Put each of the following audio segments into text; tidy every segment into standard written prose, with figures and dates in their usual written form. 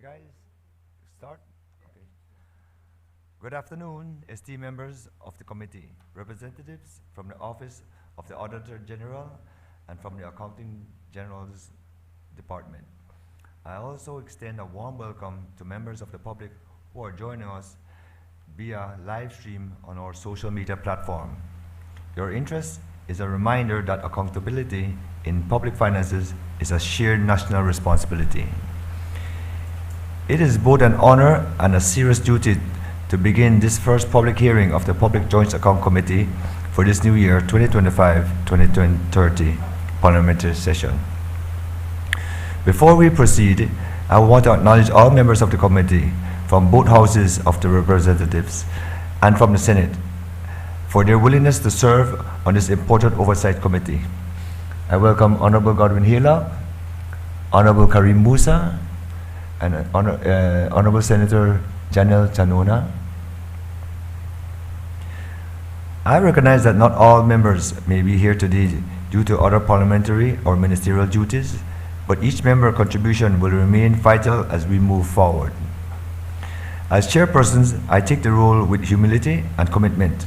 guys. Start. Okay. Good afternoon, esteemed members of the committee, representatives from the Office of the Auditor General and from the Accounting General's Department. I also extend a warm welcome to members of the public who are joining us via live stream on our social media platform. Your interest is a reminder that accountability in public finances is a shared national responsibility. It is both an honor and a serious duty to begin this first public hearing of the Public Joint Account Committee for this new year 2025-2030 parliamentary session. Before we proceed, I want to acknowledge all members of the committee from both houses of the representatives and from the Senate for their willingness to serve on this important oversight committee. I welcome Honorable Godwin Hila, Honorable Karim Musa, and Honorable Senator Janelle Chanona. I recognize that not all members may be here today due to other parliamentary or ministerial duties, but each member contribution will remain vital as we move forward. As chairpersons, I take the role with humility and commitment.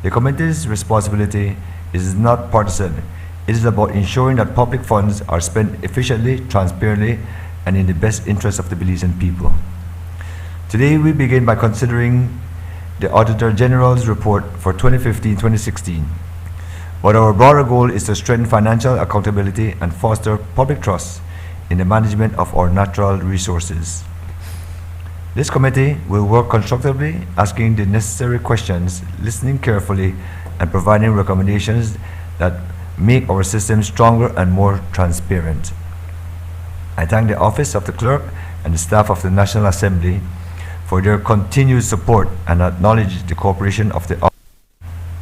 The committee's responsibility is not partisan. It is about ensuring that public funds are spent efficiently, transparently, and in the best interest of the Belizean people. Today, we begin by considering the Auditor General's report for 2015-2016. But our broader goal is to strengthen financial accountability and foster public trust in the management of our natural resources. This committee will work constructively, asking the necessary questions, listening carefully, and providing recommendations that make our system stronger and more transparent. I thank the Office of the Clerk and the staff of the National Assembly for their continued support and acknowledge the cooperation of the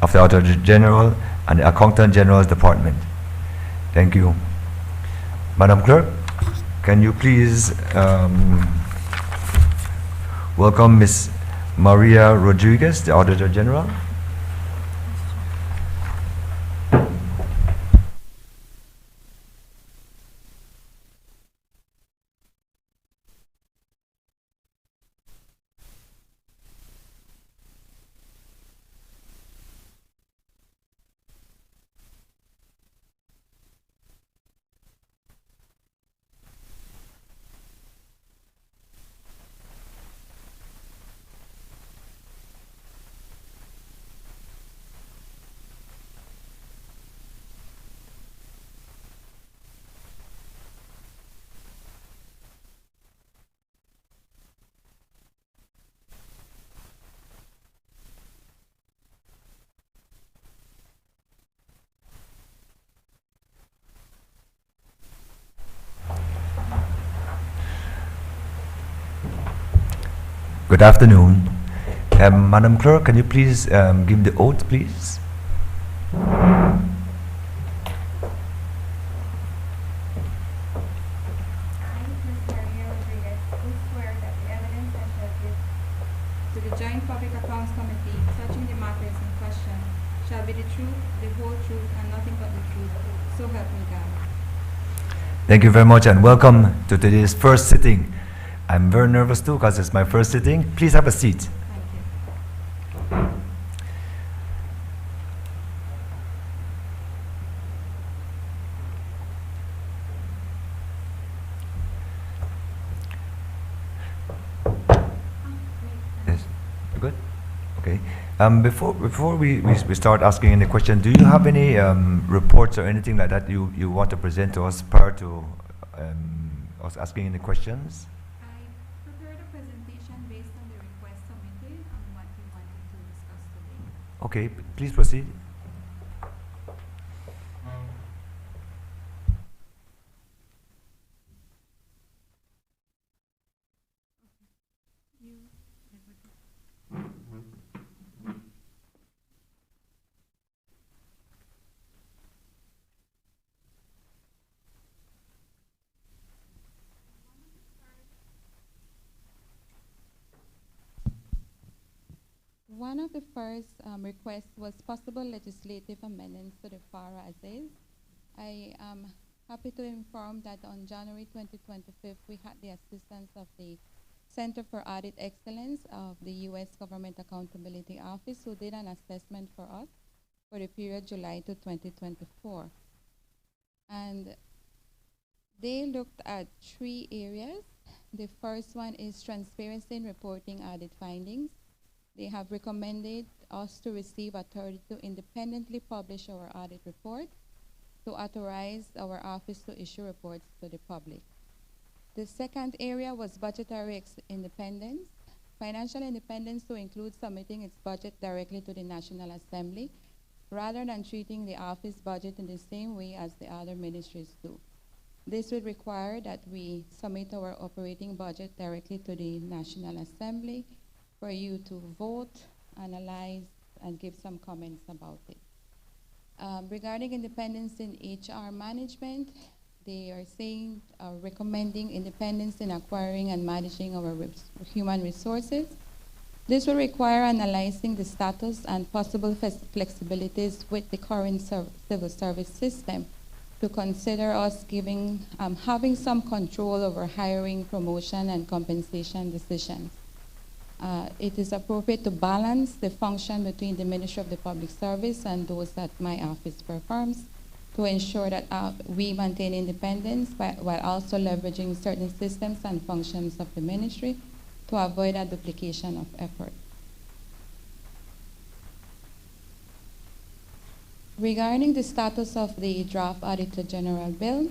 Auditor General and the Accountant General's Department. Thank you. Madam Clerk, can you please welcome Ms. Maria Rodriguez, the Auditor General? Good afternoon. Madam Clerk, can you please give the oath, please? To the Joint Public Accounts Committee touching the matters in question shall be the truth, the whole truth, and nothing but the truth. So help me God. Thank you very much and welcome to today's first sitting. I'm very nervous too because it's my first sitting. Please have a seat. Thank you. Yes, you good? Okay. Before we start asking any question, do you have any reports or anything like that you want to present to us prior to us asking any questions? I prepared a presentation based on the request submitted on what we wanted to discuss today. Okay, please proceed. One of the first requests was possible legislative amendments to the FARA Aziz. I am happy to inform that on January 2025, we had the assistance of the Center for Audit Excellence of the U.S. Government Accountability Office, who did an assessment for us for the period July to 2024. And they looked at 3 areas. The first one is transparency in reporting audit findings. They have recommended us to receive authority to independently publish our audit report, to authorize our office to issue reports to the public. The second area was budgetary independence. Financial independence to include submitting its budget directly to the National Assembly, rather than treating the office budget in the same way as the other ministries do. This would require that we submit our operating budget directly to the National Assembly for you to vote, analyze, and give some comments about it. Regarding independence in HR management, they are saying, recommending independence in acquiring and managing our human resources. This will require analyzing the status and possible flexibilities with the current civil service system to consider us having some control over hiring, promotion, and compensation decisions. It is appropriate to balance the function between the Ministry of the Public Service and those that my office performs to ensure that we maintain independence while also leveraging certain systems and functions of the ministry to avoid a duplication of effort. Regarding the status of the draft Auditor General bill,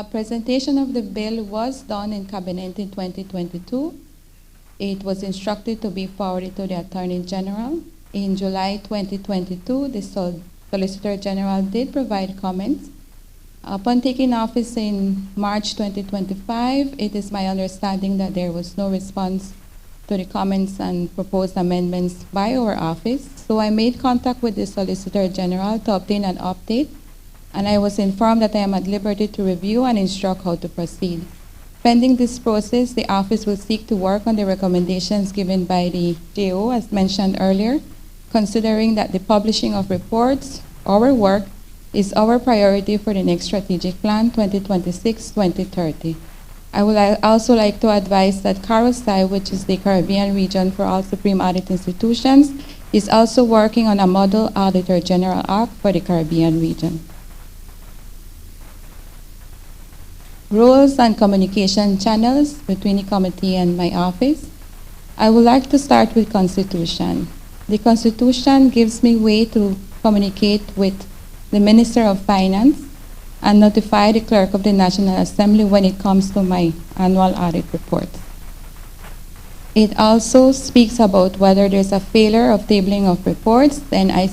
presentation of the bill was done in Cabinet in 2022. It was instructed to be forwarded to the Attorney General. In July 2022, the Solicitor General did provide comments. Upon taking office in March 2025, it is my understanding that there was no response to the comments and proposed amendments by our office. So I made contact with the Solicitor General to obtain an update, and I was informed that I am at liberty to review and instruct how to proceed. Pending this process, the office will seek to work on the recommendations given by the JO, as mentioned earlier, considering that the publishing of reports, our work, is our priority for the next strategic plan, 2026-2030. I would also like to advise that CAROSI, which is the Caribbean region for all Supreme Audit Institutions, is also working on a Model Auditor General Act for the Caribbean region. Rules and communication channels between the committee and my office. I would like to start with Constitution. The Constitution gives me way to communicate with the Minister of Finance and notify the Clerk of the National Assembly when it comes to my annual audit report. It also speaks about whether there's a failure of tabling of reports, then I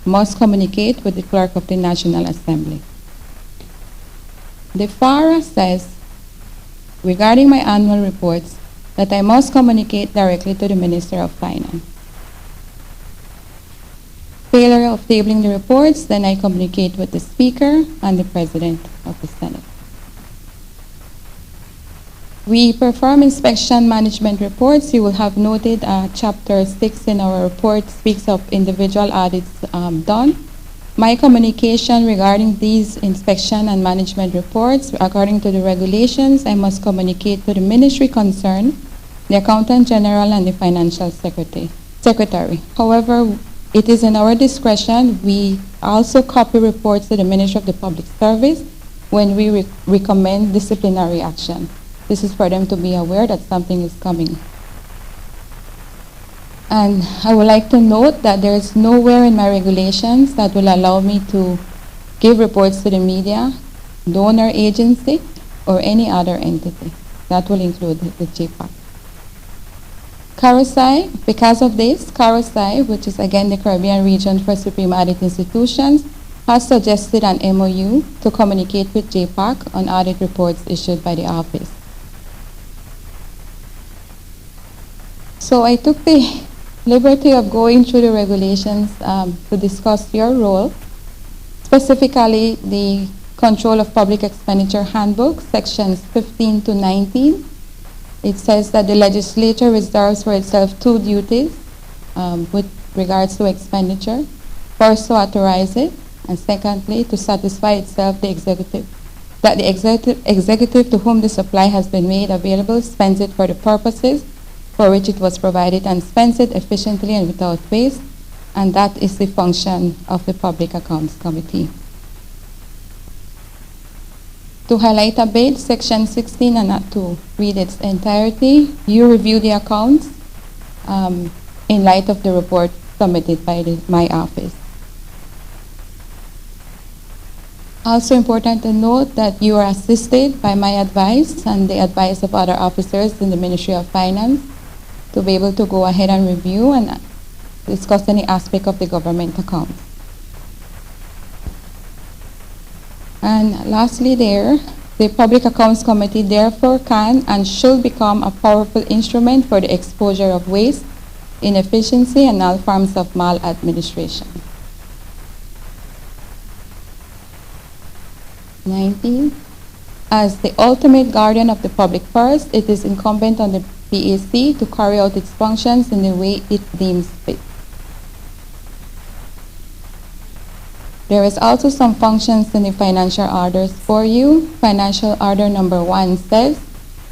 must communicate with the Clerk of the National Assembly. The FARA says, regarding my annual reports, that I must communicate directly to the Minister of Finance. Failure of tabling the reports, then I communicate with the Speaker and the President of the Senate. We perform inspection management reports. You will have noted Chapter 6 in our report speaks of individual audits done. My communication regarding these inspection and management reports, according to the regulations, I must communicate to the ministry concerned, the Accountant General, and the Financial Secretary. However, it is in our discretion. We also copy reports to the Ministry of the Public Service when we recommend disciplinary action. This is for them to be aware that something is coming. And I would like to note that there is nowhere in my regulations that will allow me to give reports to the media, donor agency, or any other entity. That will include the JPAC. CAROSI, because of this, CAROSI, which is again the Caribbean region for Supreme Audit Institutions, has suggested an MOU to communicate with JPAC on audit reports issued by the office. So I took the liberty of going through the regulations to discuss your role, specifically the Control of Public Expenditure Handbook, sections 15 to 19. It says that the legislature reserves for itself 2 duties with regards to expenditure. First, to authorize it, and secondly, to satisfy itself the executive that the executive to whom the supply has been made available spends it for the purposes for which it was provided and spends it efficiently and without waste, and that is the function of the Public Accounts Committee. To highlight a bit, Section 16, and not to read its entirety, you review the accounts in light of the report submitted by my office. Also important to note that you are assisted by my advice and the advice of other officers in the Ministry of Finance to be able to go ahead and review and discuss any aspect of the government accounts. And lastly the Public Accounts Committee therefore can and should become a powerful instrument for the exposure of waste, inefficiency, and all forms of maladministration. 19. As the ultimate guardian of the public purse, it is incumbent on the PAC to carry out its functions in the way it deems fit. There is also some functions in the financial orders for you. Financial order number 1 says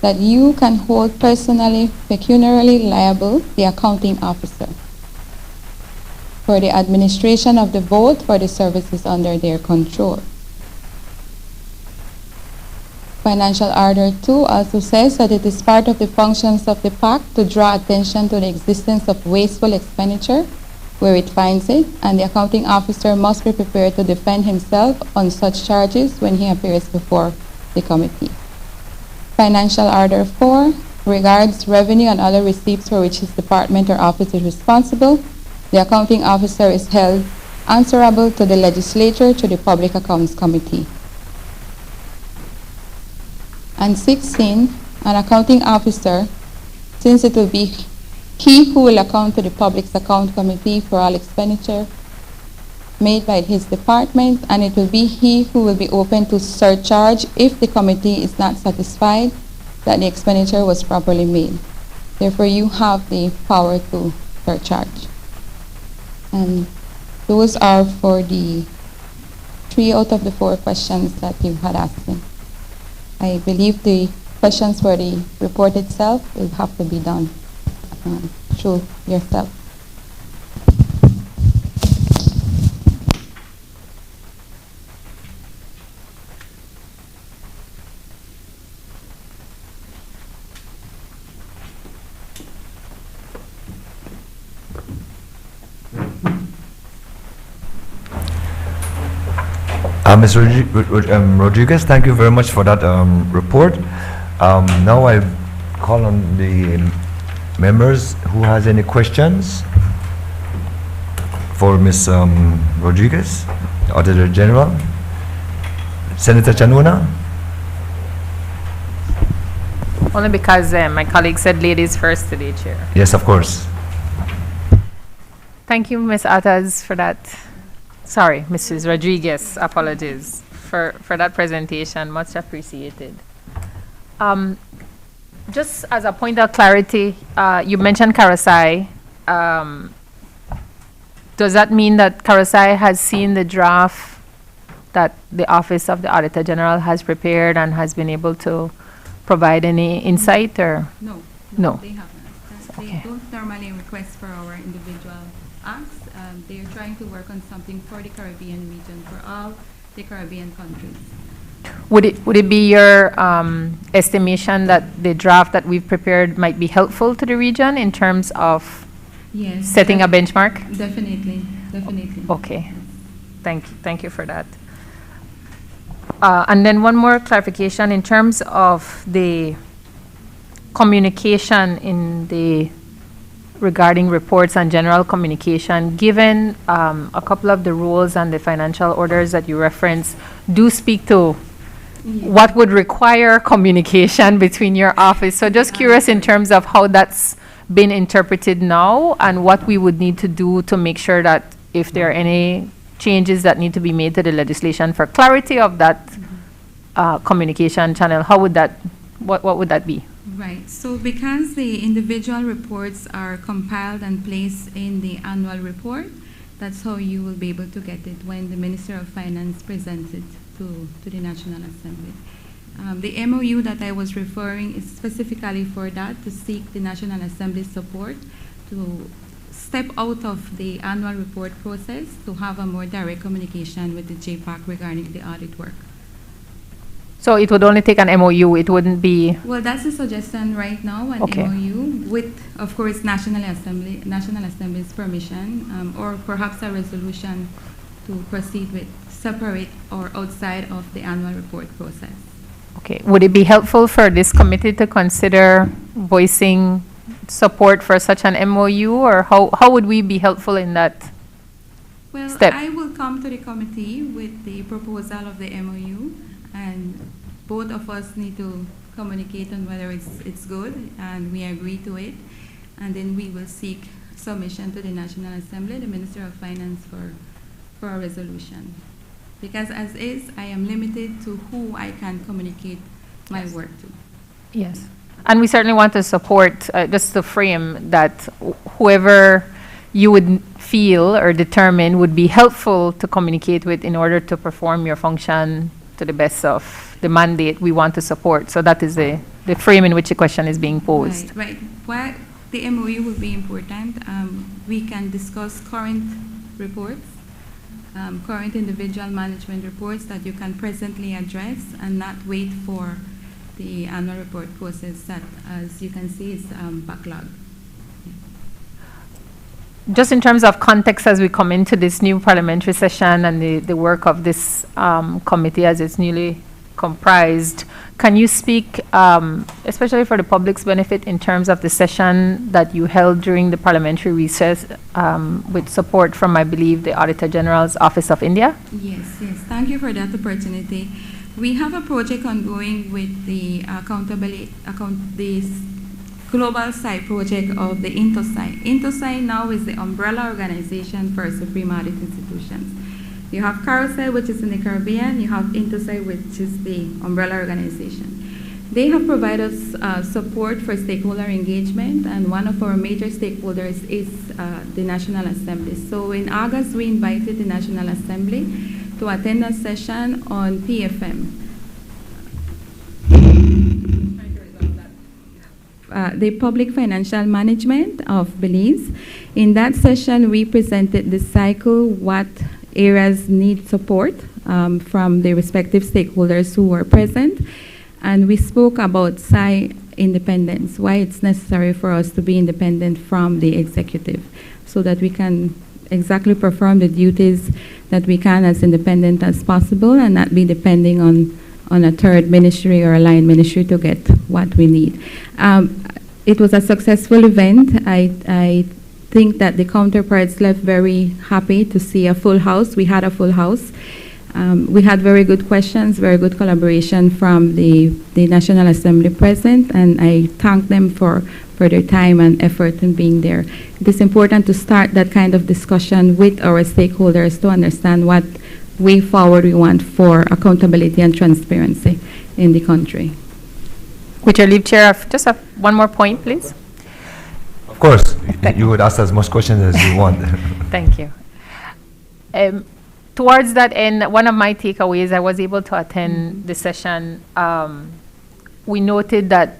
that you can hold personally, pecuniarily liable the accounting officer for the administration of the vote for the services under their control. Financial Order 2 also says that it is part of the functions of the PAC to draw attention to the existence of wasteful expenditure where it finds it, and the accounting officer must be prepared to defend himself on such charges when he appears before the committee. Financial Order 4 regards revenue and other receipts for which his department or office is responsible. The accounting officer is held answerable to the legislature through the Public Accounts Committee. And 16, an accounting officer, since it will be he who will account to the Public Account Committee for all expenditure made by his department, and it will be he who will be open to surcharge if the committee is not satisfied that the expenditure was properly made. Therefore, you have the power to surcharge. And those are for the 3 out of the 4 questions that you had asked me. I believe the questions for the report itself will have to be done through yourself. Ms. Rodriguez, thank you very much for that report. Now I call on the members who has any questions for Ms. Rodriguez, Auditor General. Senator Chanuna? Only because my colleague said ladies first today, Chair. Yes, of course. Thank you, Ms. Atas, for that. Sorry, Mrs. Rodriguez, apologies for that presentation. Much appreciated. Just as a point of clarity, you mentioned Karasai. Does that mean that Karasai has seen the draft that the Office of the Auditor General has prepared and has been able to provide any insight, or? No, they haven't. They don't normally request for our individual acts. They're trying to work on something for the Caribbean region, for all the Caribbean countries. Would it be your estimation that the draft that we've prepared might be helpful to the region in terms of setting a benchmark? Definitely. Okay. Thank you for that. And then one more clarification in terms of the communication in the regarding reports and general communication, given a couple of the rules and the financial orders that you reference do speak to what would require communication between your office. So just curious in terms of how that's been interpreted now and what we would need to do to make sure that if there are any changes that need to be made to the legislation for clarity of that communication channel, how would that, what would that be? Right. So because the individual reports are compiled and placed in the annual report, that's how you will be able to get it when the Minister of Finance presents it to the National Assembly. The MOU that I was referring is specifically for that, to seek the National Assembly's support to step out of the annual report process to have a more direct communication with the JPAC regarding the audit work. So it would only take an MOU, it wouldn't be, Well, that's a suggestion right now, an Okay. MOU with, of course, National Assembly's permission, or perhaps a resolution to proceed with separate or outside of the annual report process. okay. Would it be helpful for this committee to consider voicing support for such an MOU, or how would we be helpful in that? Well, Step. I will come to the committee with the proposal of the MOU, and both of us need to communicate on whether it's good, and we agree to it, and then we will seek submission to the National Assembly, the Minister of Finance, for a resolution. Because as is, I am limited to who I can communicate my work to. Yes. And we certainly want to support, just to frame that whoever you would feel or determine would be helpful to communicate with in order to perform your function to the best of the mandate we want to support. So that is the frame in which the question is being posed. Right. Why the MOU will be important, we can discuss current reports, current individual management reports that you can presently address and not wait for the annual report process that, as you can see, is backlog. Just in terms of context as we come into this new parliamentary session and the work of this committee as it's newly comprised, can you speak, especially for the public's benefit, in terms of the session that you held during the parliamentary recess with support from, I believe, the Auditor General's Office of India? Yes. Thank you for that opportunity. We have a project ongoing with the this global site project of the INTOSAI. INTOSAI now is the umbrella organization for Supreme Audit Institutions. You have Carousel, which is in the Caribbean. You have INTOSAI, which is the umbrella organization. They have provided us support for stakeholder engagement, and one of our major stakeholders is the National Assembly. So in August, we invited the National Assembly to attend a session on PFM. The public financial management of Belize. In that session, we presented the cycle, what areas need support from the respective stakeholders who were present, and we spoke about SAI independence, why it's necessary for us to be independent from the executive, so that we can exactly perform the duties that we can as independent as possible and not be depending on a third ministry or a line ministry to get what we need. It was a successful event. I think that the counterparts left very happy to see a full house. We had a full house. We had very good questions, very good collaboration from the National Assembly present, and I thank them for their time and effort in being there. It is important to start that kind of discussion with our stakeholders to understand what way forward we want for accountability and transparency in the country. Would you leave Chair just one more point, please? Of course, you would ask as much questions as you want. Thank you. Towards that end, one of my takeaways, I was able to attend the session. We noted that,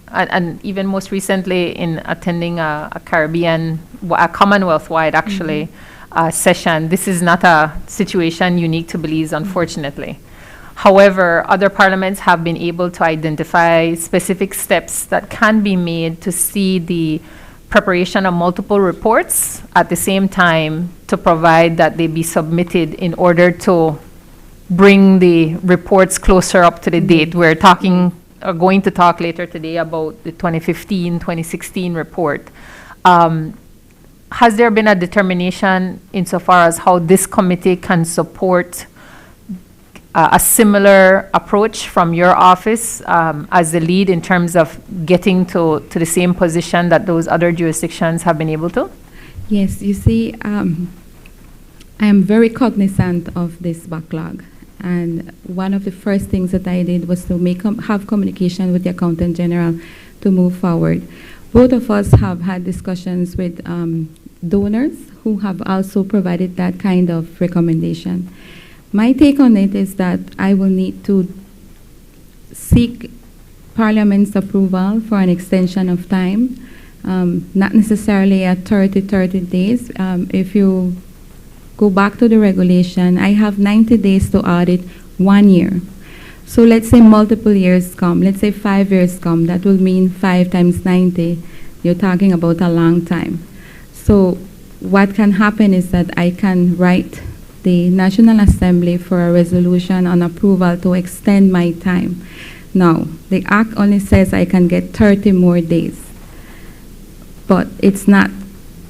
and even most recently in attending a Caribbean, a Commonwealth-wide actually, session, this is not a situation unique to Belize, unfortunately. However, other parliaments have been able to identify specific steps that can be made to see the preparation of multiple reports at the same time to provide that they be submitted in order to bring the reports closer up to the date. We're going to talk later today about the 2015-2016 report. Has there been a determination insofar as how this committee can support a similar approach from your office as the lead in terms of getting to the same position that those other jurisdictions have been able to? Yes, you see, I am very cognizant of this backlog. And one of the first things that I did was to have communication with the Accountant General to move forward. Both of us have had discussions with donors who have also provided that kind of recommendation. My take on it is that I will need to seek Parliament's approval for an extension of time, not necessarily at 30 days. If you go back to the regulation, I have 90 days to audit 1 year. So let's say multiple years come, let's say 5 years come, that will mean 5 times 90. You're talking about a long time. So what can happen is that I can write the National Assembly for a resolution on approval to extend my time. Now, the Act only says I can get 30 more days, but it's not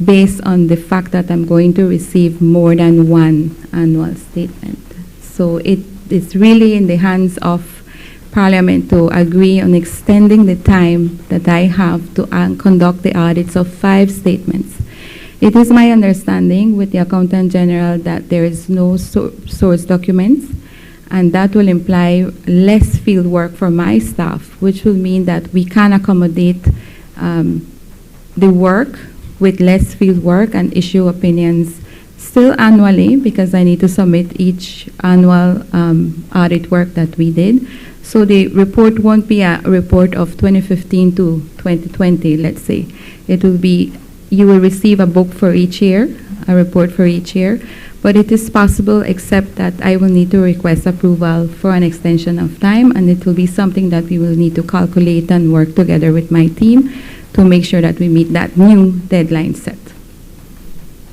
based on the fact that I'm going to receive more than one annual statement. So it is really in the hands of Parliament to agree on extending the time that I have to conduct the audits of 5 statements. It is my understanding with the Accountant General that there is no source documents, and that will imply less field work for my staff, which will mean that we can accommodate the work with less field work and issue opinions still annually, because I need to submit each annual audit work that we did. So the report won't be a report of 2015 to 2020, let's say. It will be, you will receive a book for each year, a report for each year, but it is possible except that I will need to request approval for an extension of time, and it will be something that we will need to calculate and work together with my team to make sure that we meet that new deadline set.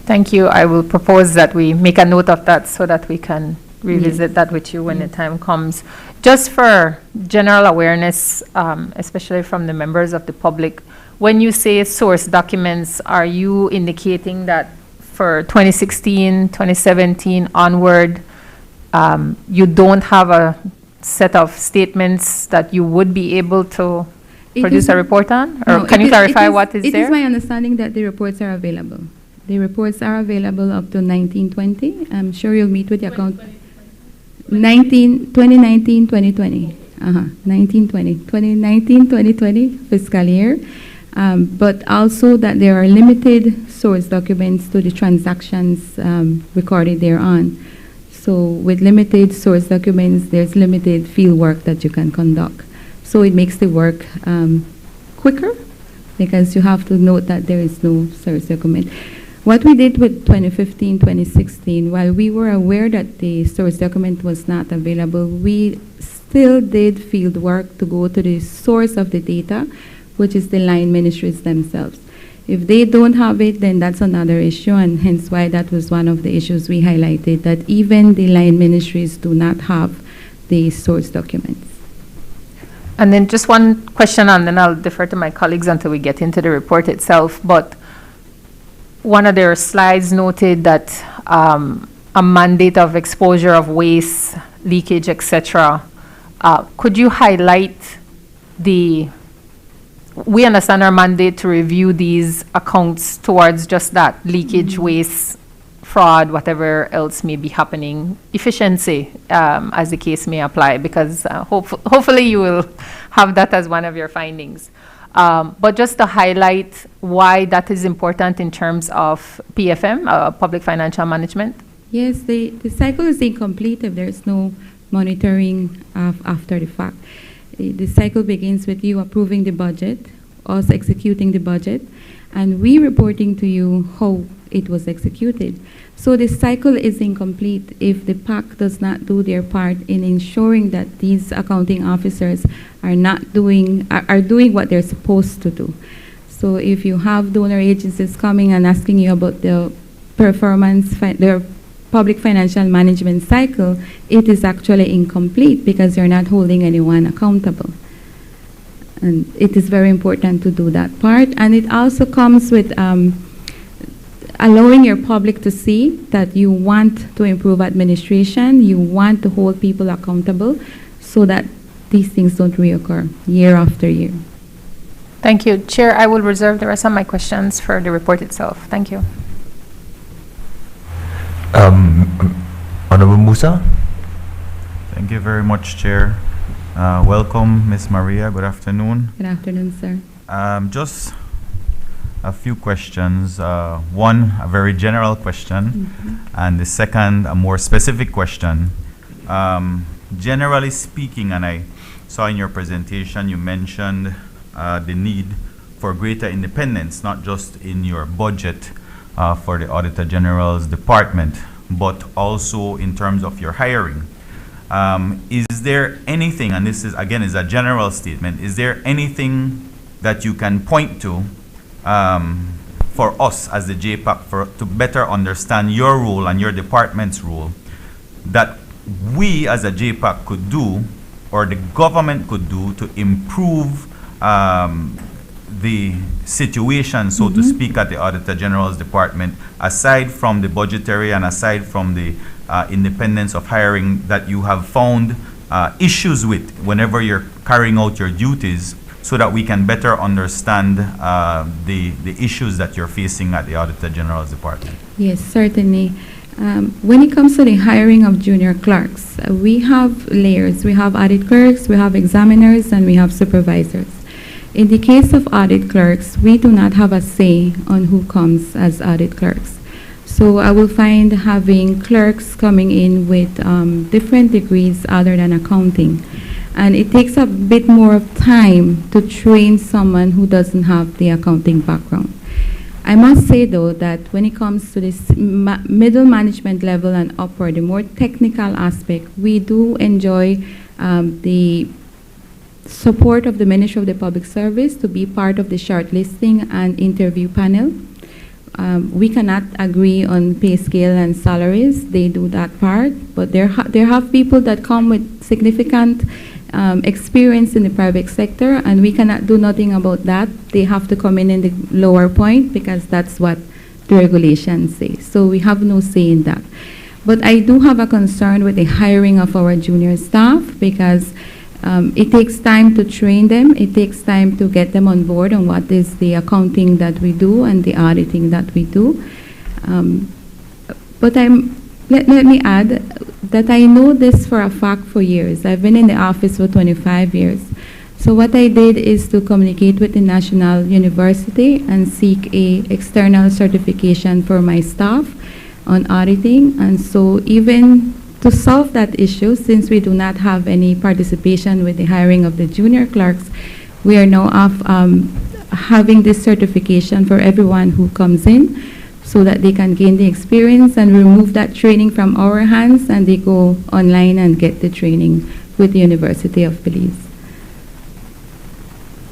Thank you. I will propose that we make a note of that so that we can revisit that with you when the time comes. Just for general awareness, especially from the members of the public, when you say source documents, are you indicating that for 2016, 2017 onward, you don't have a set of statements that you would be able to produce a report on? Or no, can you clarify what is there? It is my understanding that the reports are available. The reports are available up to 1920. I'm sure you'll meet with the account. 2019, 2020. 1920. 2019, 2020 fiscal year. But also that there are limited source documents to the transactions recorded thereon. So with limited source documents, there's limited field work that you can conduct. So it makes the work quicker, because you have to note that there is no source document. What we did with 2015, 2016, while we were aware that the source document was not available, we still did field work to go to the source of the data, which is the line ministries themselves. If they don't have it, then that's another issue, and hence why that was one of the issues we highlighted, that even the line ministries do not have the source documents. And then just one question, and then I'll defer to my colleagues until we get into the report itself. But one of their slides noted that a mandate of exposure of waste, leakage, etc. Could you highlight we understand our mandate to review these accounts towards just that, leakage, waste, fraud, whatever else may be happening, efficiency, as the case may apply, because hopefully you will have that as one of your findings. But just to highlight why that is important in terms of PFM, public financial management. Yes, the cycle is incomplete if there is no monitoring after the fact. The cycle begins with you approving the budget, us executing the budget, and we reporting to you how it was executed. So the cycle is incomplete if the PAC does not do their part in ensuring that these accounting officers are doing what they're supposed to do. So if you have donor agencies coming and asking you about the performance, their public financial management cycle, it is actually incomplete because you're not holding anyone accountable. And it is very important to do that part. And it also comes with allowing your public to see that you want to improve administration, you want to hold people accountable so that these things don't reoccur year after year. Thank you. Chair, I will reserve the rest of my questions for the report itself. Thank you. Honorable Musa. Thank you very much, Chair. Welcome, Ms. Maria. Good afternoon. Good afternoon, sir. Just a few questions. One, a very general question, and the second, a more specific question. Generally speaking, and I saw in your presentation you mentioned the need for greater independence, not just in your budget for the Auditor General's department, but also in terms of your hiring. Is there anything, and this is again is a general statement, is there anything that you can point to for us as the JPAC to better understand your role and your department's role that we as a JPAC could do or the government could do to improve the situation, so to speak, at the Auditor General's department, aside from the budgetary and aside from the independence of hiring that you have found issues with whenever you're carrying out your duties, so that we can better understand the issues that you're facing at the Auditor General's department? Yes, certainly. When it comes to the hiring of junior clerks, we have layers. We have audit clerks, we have examiners, and we have supervisors. In the case of audit clerks, we do not have a say on who comes as audit clerks. So I will find having clerks coming in with different degrees other than accounting. And it takes a bit more of time to train someone who doesn't have the accounting background. I must say, though, that when it comes to this middle management level and upward, the more technical aspect, we do enjoy the support of the Ministry of the Public Service to be part of the shortlisting and interview panel. We cannot agree on pay scale and salaries. They do that part, but there have people that come with significant experience in the private sector, and we cannot do nothing about that. They have to come in the lower point because that's what the regulations say. So we have no say in that. But I do have a concern with the hiring of our junior staff because it takes time to train them. It takes time to get them on board on what is the accounting that we do and the auditing that we do. But let me add that I know this for a fact for years. I've been in the office for 25 years. So what I did is to communicate with the National University and seek a external certification for my staff on auditing. And so even to solve that issue, since we do not have any participation with the hiring of the junior clerks, we are now having this certification for everyone who comes in so that they can gain the experience and remove that training from our hands and they go online and get the training with the University of Belize.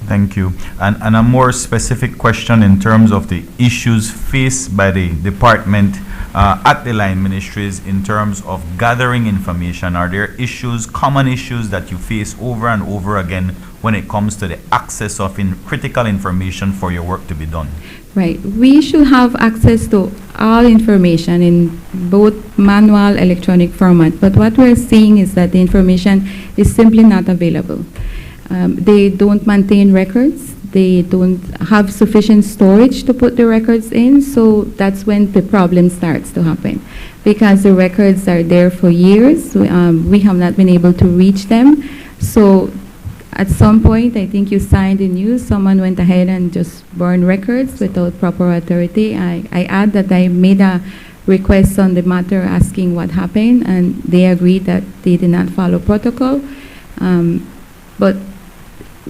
Thank you. And a more specific question in terms of the issues faced by the department at the line ministries in terms of gathering information. Are there issues, common issues that you face over and over again when it comes to the access of critical information for your work to be done? Right. We should have access to all information in both manual, electronic format. But what we're seeing is that the information is simply not available. They don't maintain records. They don't have sufficient storage to put the records in. So that's when the problem starts to happen. Because the records are there for years, we have not been able to reach them. So at some point, I think you signed the news, someone went ahead and just burned records without proper authority. I add that I made a request on the matter asking what happened, and they agreed that they did not follow protocol. But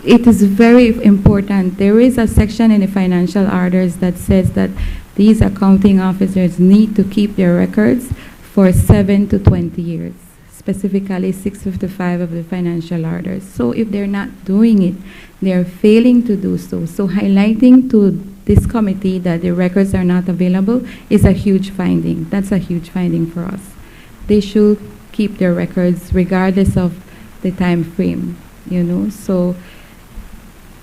it is very important. There is a section in the financial orders that says that these accounting officers need to keep their records for 7 to 20 years. Specifically 655 of the financial orders. So if they're not doing it, they're failing to do so. So highlighting to this committee that the records are not available is a huge finding. That's a huge finding for us. They should keep their records regardless of the time frame, you know. So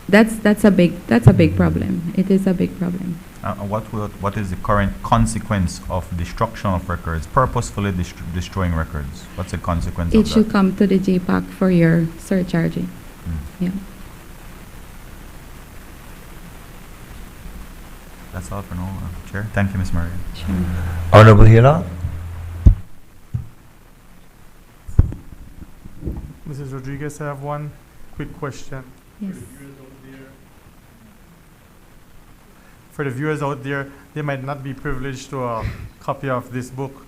that's a big problem. It is a big problem. What is the current consequence of destruction of records, purposefully destroying records? What's the consequence of It that? should come to the JPAC for your surcharging. Yeah. That's all for now, Chair. Thank you, Ms. Maria. Sure. Honorable Hila. Mrs. Rodriguez, I have one quick question. Yes. for the viewers out there, they might not be privileged to a copy of this book,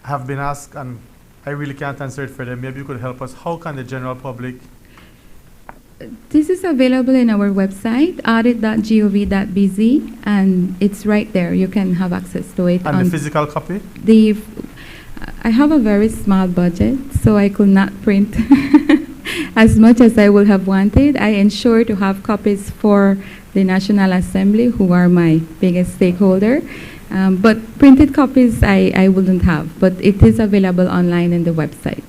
have been asked, and I really can't answer it for them. Maybe you could help us. How can the general public? This is available in our website, audit.gov.bz, and it's right there. You can have access to it. And the physical copy? I have a very small budget, so I could not print as much as I would have wanted. I ensure to have copies for the National Assembly, who are my biggest stakeholder. But printed copies I wouldn't have, but it is available online in the website.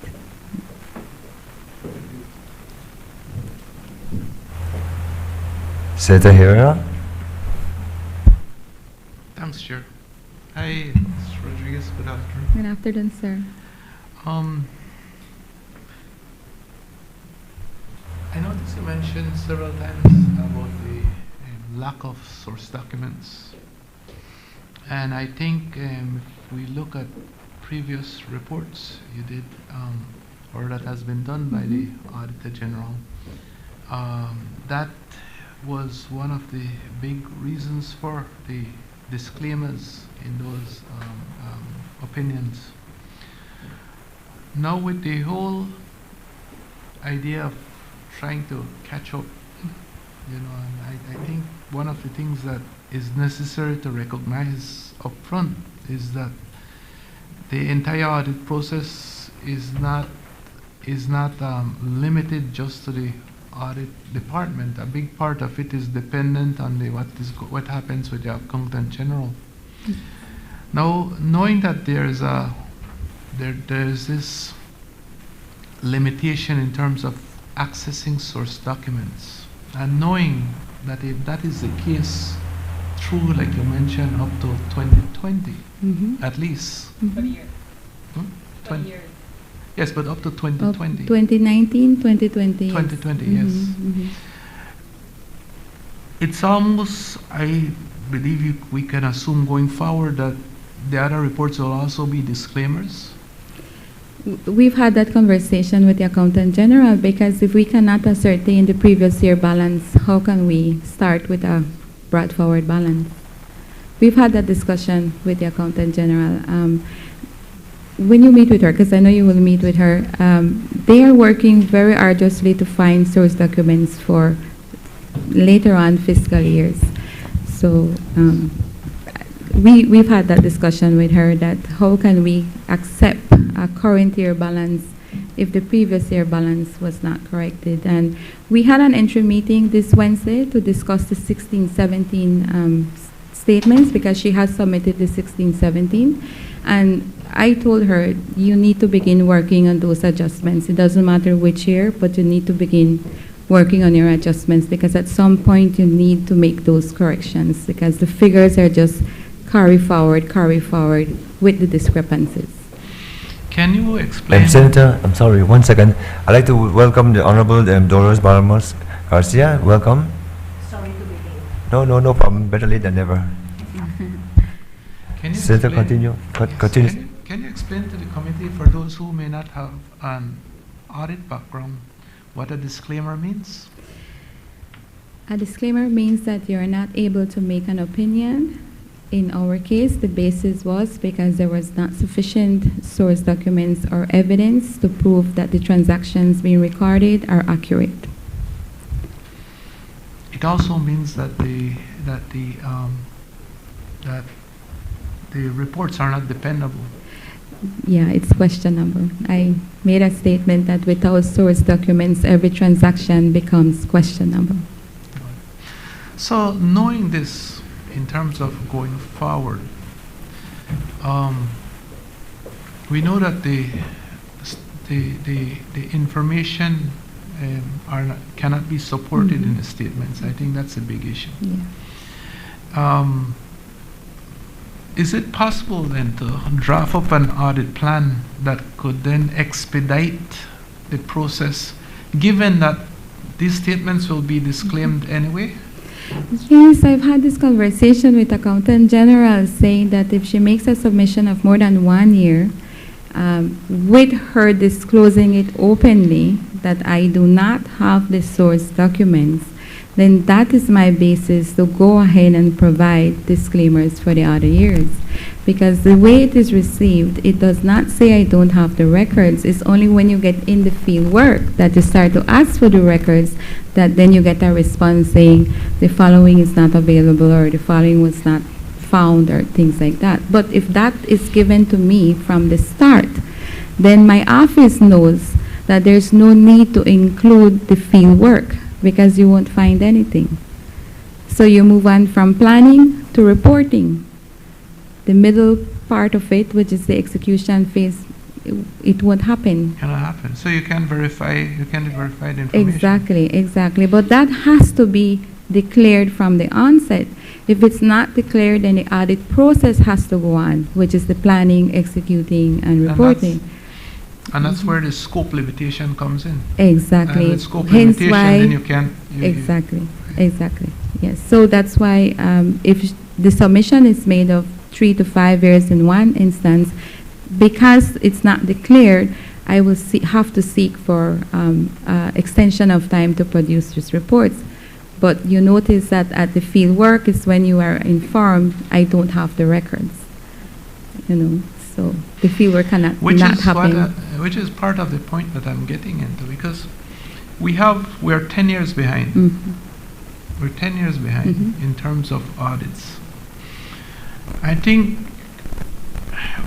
Senator Herrera? Thanks, Chair. Hi, Mr. Rodriguez. Good afternoon. Good afternoon, sir. I noticed you mentioned several times about the lack of source documents. And I think if we look at previous reports you did, or that has been done by the Auditor General, that was one of the big reasons for the disclaimers in those opinions. Now with the whole idea of trying to catch up, and I think one of the things that is necessary to recognize up front is that the entire audit process is not limited just to the audit department. A big part of it is dependent on what happens with the Accountant General. Now, knowing that there's this limitation in terms of accessing source documents, and knowing that if that is the case through, like you mentioned, up to 2020, at least. 20 years. 20 years. Yes, but up to 2020. 2019, 2020. 2020, yes. It's almost, I believe we can assume going forward that the other reports will also be disclaimers. We've had that conversation with the Accountant General, because if we cannot ascertain the previous year balance, how can we start with a brought forward balance? We've had that discussion with the Accountant General. When you meet with her, because I know you will meet with her, they are working very arduously to find source documents for later on fiscal years. So we've had that discussion with her, that how can we accept a current year balance if the previous year balance was not corrected. And we had an entry meeting this Wednesday to discuss the 16-17 statements, because she has submitted the 16-17. And I told her, you need to begin working on those adjustments. It doesn't matter which year, but you need to begin working on your adjustments, because at some point you need to make those corrections, because the figures are just carry forward with the discrepancies. Can you explain? Senator, I'm sorry, 1 second. I'd like to welcome the Honorable Dolores Balamos Garcia. Welcome. Sorry to be late. No problem. Better late than never. Can you Senator, explain- continue. Yes. Continue. Can you explain to the committee, for those who may not have an audit background, what a disclaimer means? A disclaimer means that you're not able to make an opinion. In our case, the basis was because there was not sufficient source documents or evidence to prove that the transactions being recorded are accurate. It also means that the reports are not dependable. Yeah, it's questionable. I made a statement that without source documents, every transaction becomes questionable. So knowing this, in terms of going forward, we know that the information cannot be supported in the statements. I think that's a big issue. Yeah. Is it possible then to draft up an audit plan that could then expedite the process, given that these statements will be disclaimed anyway? Yes, I've had this conversation with Accountant General, saying that if she makes a submission of more than 1 year, with her disclosing it openly, that I do not have the source documents, then that is my basis to go ahead and provide disclaimers for the other years. Because the way it is received, it does not say I don't have the records. It's only when you get in the field work that you start to ask for the records that then you get a response saying the following is not available or the following was not found or things like that. But if that is given to me from the start, then my office knows that there's no need to include the field work because you won't find anything. So you move on from planning to reporting. The middle part of it, which is the execution phase, it won't happen. Cannot happen. So you can't verify the information. Exactly. But that has to be declared from the onset. If it's not declared, then the audit process has to go on, which is the planning, executing, and reporting. And that's where the scope limitation comes in. Exactly. And with scope Hence limitation, why then you can't. Exactly. Yes. So that's why if the submission is made of 3 to 5 years in one instance, because it's not declared, I will have to seek for extension of time to produce these reports. But you notice that at the field work is when you are informed, I don't have the records. So the field work cannot not happen. Which is part of the point that I'm getting into, because we're 10 years behind. Mm-hmm. We're 10 years behind in terms of audits. I think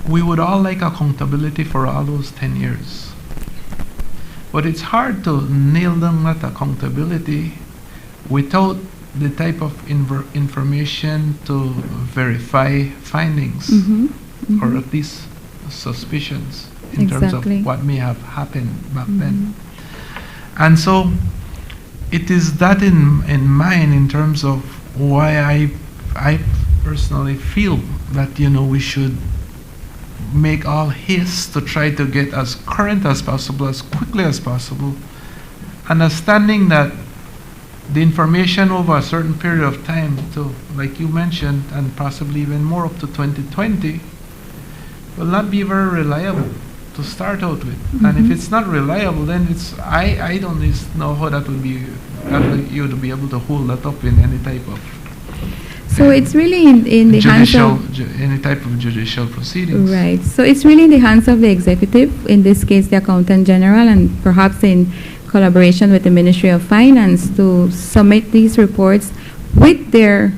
we would all like accountability for all those 10 years. But it's hard to nail down that accountability without the type of information to verify findings, or at least suspicions in terms of what may have happened back then. And so it is that in mind in terms of why I personally feel that we should make all haste to try to get as current as possible, as quickly as possible, understanding that the information over a certain period of time, to like you mentioned, and possibly even more up to 2020, will not be very reliable to start out with. And if it's not reliable, then I don't know how that would be you to be able to hold that up in any type of so it's really in the hands of any type of judicial proceedings. Right. So it's really in the hands of the executive, in this case the Accountant General, and perhaps in collaboration with the Ministry of Finance, to submit these reports with their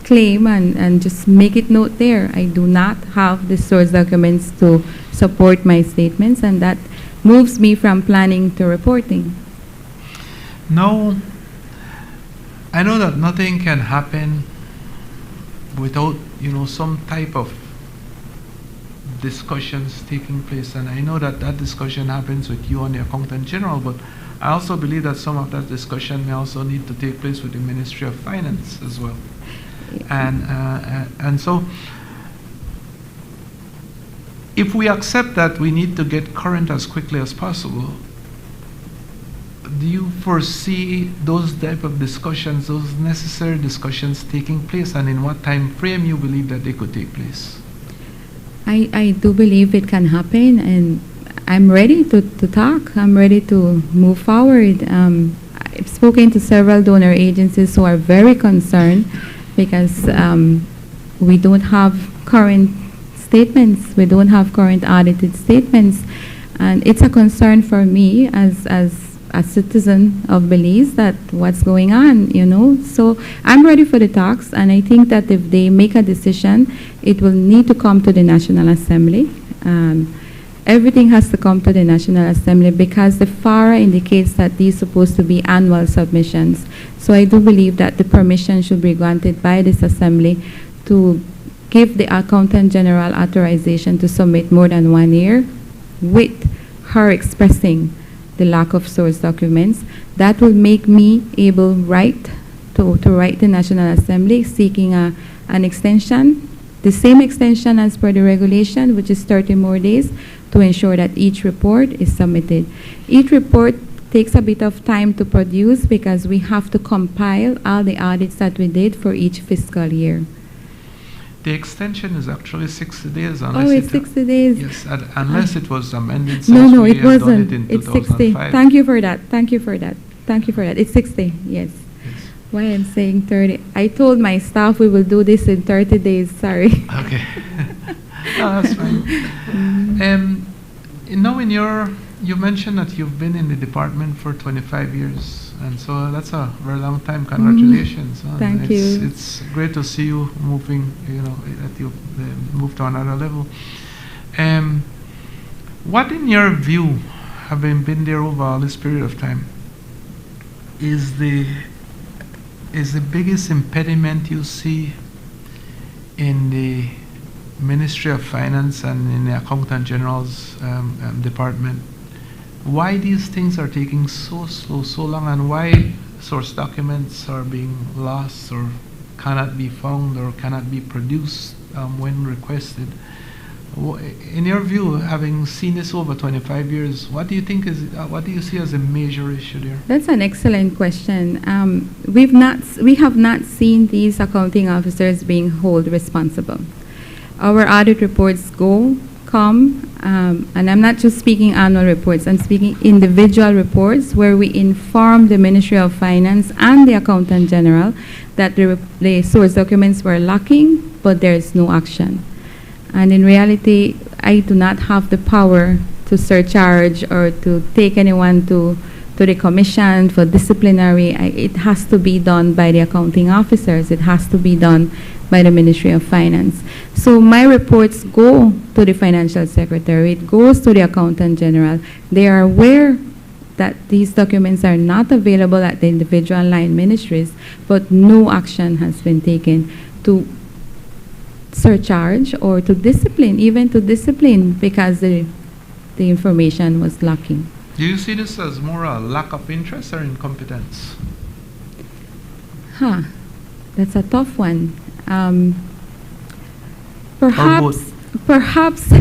claim and just make it note there. I do not have the source documents to support my statements, and that moves me from planning to reporting. No. I know that nothing can happen without, some type of discussions taking place, and I know that discussion happens with you and the Accountant General, but I also believe that some of that discussion may also need to take place with the Ministry of Finance as well. And so if we accept that we need to get current as quickly as possible, do you foresee those type of discussions, those necessary discussions taking place, and in what time frame you believe that they could take place? I do believe it can happen, and I'm ready to talk. I'm ready to move forward. I've spoken to several donor agencies who are very concerned because we don't have current statements. We don't have current audited statements. And it's a concern for me as a citizen of Belize that what's going on, So I'm ready for the talks, and I think that if they make a decision, it will need to come to the National Assembly. Everything has to come to the National Assembly because the FARA indicates that these are supposed to be annual submissions. So I do believe that the permission should be granted by this Assembly to give the Accountant General authorization to submit more than 1 year with her expressing the lack of source documents. That will make me able to write the National Assembly seeking an extension, the same extension as per the regulation, which is 30 more days, to ensure that each report is submitted. Each report takes a bit of time to produce because we have to compile all the audits that we did for each fiscal year. The extension is actually 60 days. Oh, it's 60 days. Yes, unless it was amended. No, we it have done wasn't. it in It's 60. 2005. Thank you for that. Thank you for that. Thank you for that. It's 60, yes. Why I'm saying 30. I told my staff we will do this in 30 days, sorry. Okay. No, that's fine. You mentioned that you've been in the department for 25 years, and so that's a very long time. Congratulations. Thank you. It's great to see you moving, that you've moved to another level. What, in your view, having been there over all this period of time, is the biggest impediment you see in the Ministry of Finance and in the Accountant General's department? Why these things are taking so slow, so long, and why source documents are being lost or cannot be found or cannot be produced when requested? In your view, having seen this over 25 years, what do you think what do you see as a major issue there? That's an excellent question. We have not seen these accounting officers being held responsible. Our audit reports come, and I'm not just speaking annual reports, I'm speaking individual reports where we inform the Ministry of Finance and the Accountant General that the source documents were lacking, but there is no action. And in reality, I do not have the power to surcharge or to take anyone to the commission for disciplinary. It has to be done by the accounting officers. It has to be done by the Ministry of Finance. So my reports go to the Financial Secretary. It goes to the Accountant General. They are aware that these documents are not available at the individual line ministries, but no action has been taken to surcharge or to discipline, even to discipline, because the information was lacking. Do you see this as more a lack of interest or incompetence? That's a tough one. Perhaps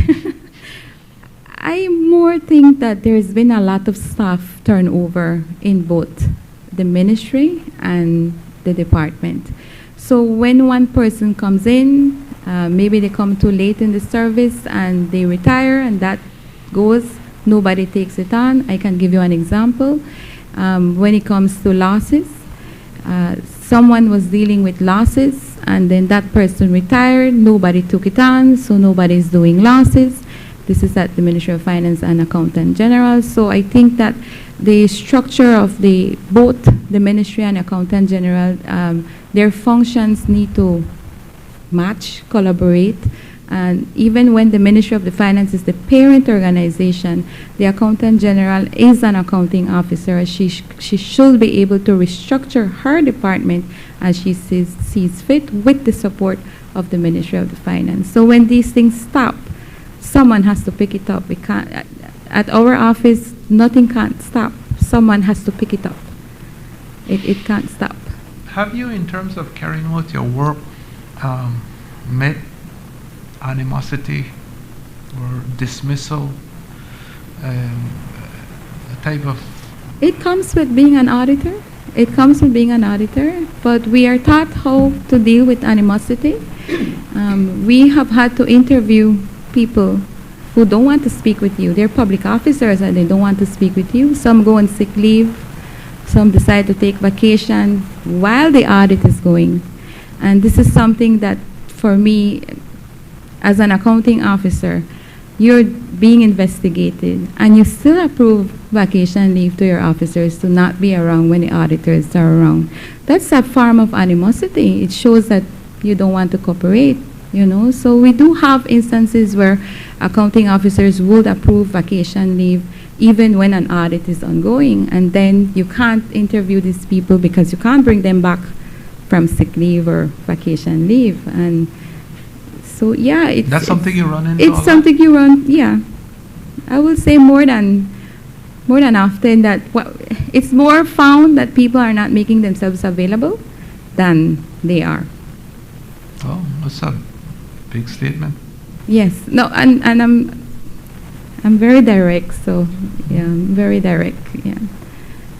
I more think that there's been a lot of staff turnover in both the ministry and the department. So when one person comes in, maybe they come too late in the service and they retire, and that goes, nobody takes it on. I can give you an example. When it comes to losses, someone was dealing with losses, and then that person retired, nobody took it on, so nobody's doing losses. This is at the Ministry of Finance and Accountant General. So I think that the structure of both the Ministry and Accountant General, their functions need to match, collaborate, and even when the Ministry of the Finance is the parent organization, the Accountant General is an accounting officer. She should be able to restructure her department as she sees fit with the support of the Ministry of the Finance. So when these things stop, someone has to pick it up. We can't, at our office, nothing can't stop. Someone has to pick it up. It can't stop. Have you, in terms of carrying out your work, met animosity or dismissal, a type of... It comes with being an auditor. It comes with being an auditor, but we are taught how to deal with animosity. We have had to interview people who don't want to speak with you. They're public officers and they don't want to speak with you. Some go on sick leave. Some decide to take vacation while the audit is going. And this is something that, for me, as an accounting officer, you're being investigated and you still approve vacation leave to your officers to not be around when the auditors are around. That's a form of animosity. It shows that you don't want to cooperate, you know. So we do have instances where accounting officers would approve vacation leave even when an audit is ongoing, and then you can't interview these people because you can't bring them back from sick leave or vacation leave. And so, yeah, that's something you run into. It's something you run, yeah. I will say more than often that it's more found that people are not making themselves available than they are. Oh, that's a big statement. Yes, no, and I'm very direct, so yeah, I'm very direct, yeah.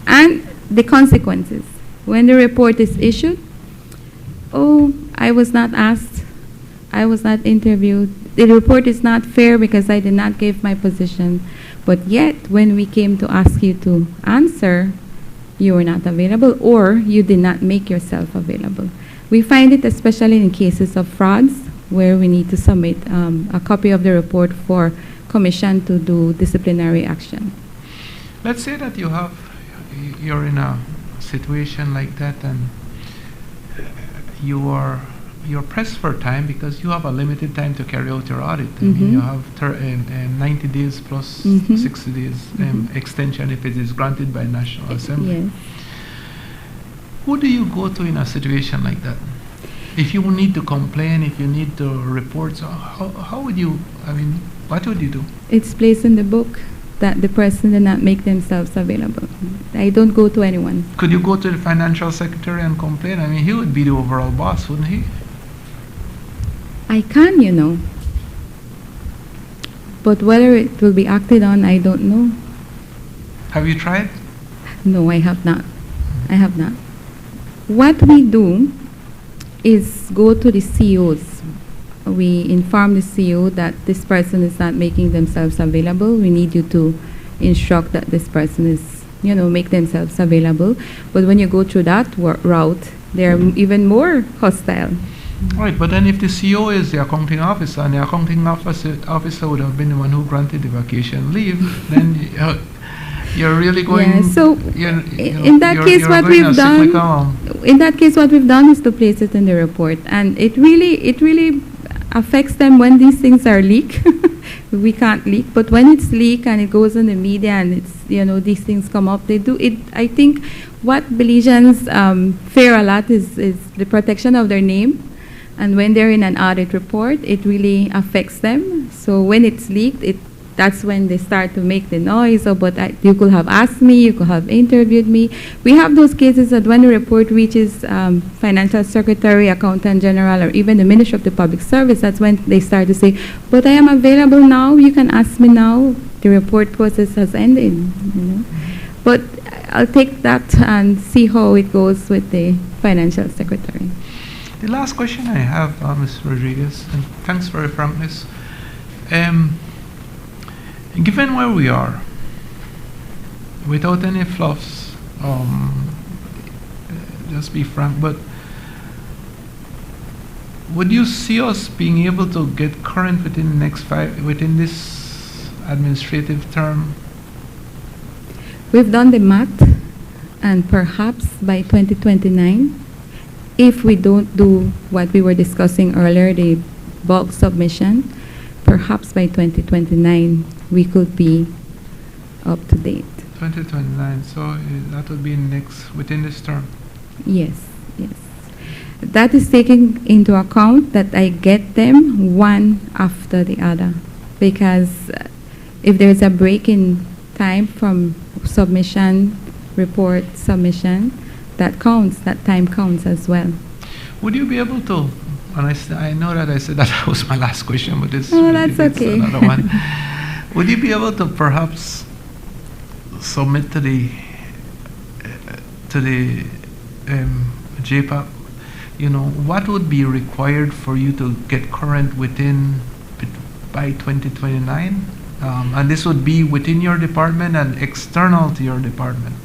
And the consequences. When the report is issued, oh, I was not asked, I was not interviewed. The report is not fair because I did not give my position. But yet, when we came to ask you to answer, you were not available or you did not make yourself available. We find it especially in cases of frauds where we need to submit a copy of the report for commission to do disciplinary action. Let's say that you're in a situation like that, and you're pressed for time because you have a limited time to carry out your audit. I mean, you have 90 days plus 60 days extension if it is granted by National Assembly. Yes. Who do you go to in a situation like that? If you need to complain, if you need to report, so how would you, I mean, what would you do? It's placed in the book that the person did not make themselves available. I don't go to anyone. Could you go to the financial secretary and complain? I mean, he would be the overall boss, wouldn't he? I can, you know. But whether it will be acted on, I don't know. Have you tried? No, I have not. I have not. What we do is go to the CEOs. We inform the CEO that this person is not making themselves available. We need you to instruct that this person is, you know, make themselves available. But when you go through that route, they're even more hostile. Right, but then if the CEO is the accounting officer, and the accounting officer would have been the one who granted the vacation leave, then you're really going. Yeah, so in that case, what we've done, in that case, what we've done is to place it in the report, and it really affects them when these things are leaked. We can't leak, but when it's leaked and it goes in the media and it's, you know, these things come up, they do it. I think what Belizeans fear a lot is the protection of their name. And when they're in an audit report, it really affects them. So when it's leaked, that's when they start to make the noise. Oh, but you could have asked me, you could have interviewed me. We have those cases that when the report reaches financial secretary, accountant general, or even the Ministry of the Public Service, that's when they start to say, but I am available now, you can ask me now. The report process has ended, you know. But I'll take that and see how it goes with the financial secretary. The last question I have, Ms. Rodriguez, and thanks for your frankness. Given where we are, without any fluffs, just be frank, but would you see us being able to get current within the within this administrative term? We've done the math, and perhaps by 2029, if we don't do what we were discussing earlier, the bulk submission, perhaps by 2029 we could be up to date. 2029, so that would be within this term. Yes, yes. That is taking into account that I get them one after the other, because if there's a break in time from submission, report, submission, that counts, that time counts as well. Would you be able to, and I know that I said that was my last question, but this that's okay. Another one. Would you be able to perhaps submit to the JPAP, you know, what would be required for you to get current by 2029? And this would be within your department and external to your department.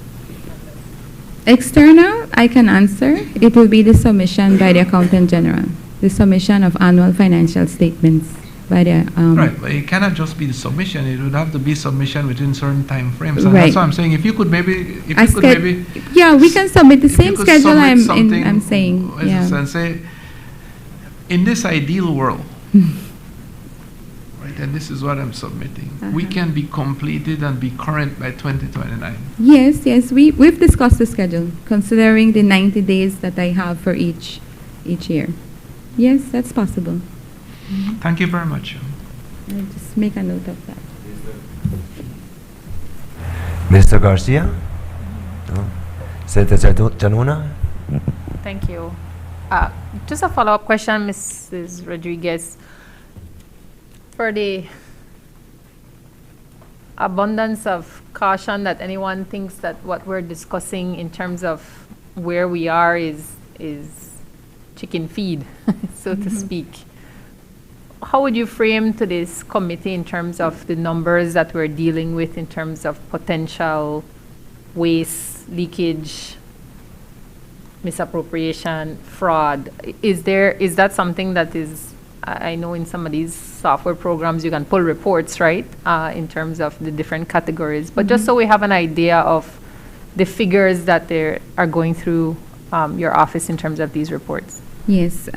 External, I can answer. It will be the submission by the Accountant General, the submission of annual financial statements by the... right, but it cannot just be the submission. It would have to be submission within certain time frames. And right. That's what I'm saying. If you could maybe... yeah, we can submit the same schedule I'm saying. Yeah. And say, in this ideal world, right, and this is what I'm submitting, we can be completed and be current by 2029. Yes, yes. We've discussed the schedule, considering the 90 days that I have for each year. Yes, that's possible. Thank you very much. I'll just make a note of that. Mr. Garcia? No. Senator Janona? Thank you. Just a follow-up question, Mrs. Rodriguez. For the abundance of caution that anyone thinks that what we're discussing in terms of where we are is chicken feed, so to speak. How would you frame to this committee in terms of the numbers that we're dealing with in terms of potential waste, leakage, misappropriation, fraud. Is that something that is, I know in some of these software programs you can pull reports, right, in terms of the different categories, but just so we have an idea of the figures that they are going through your office in terms of these reports. Yes.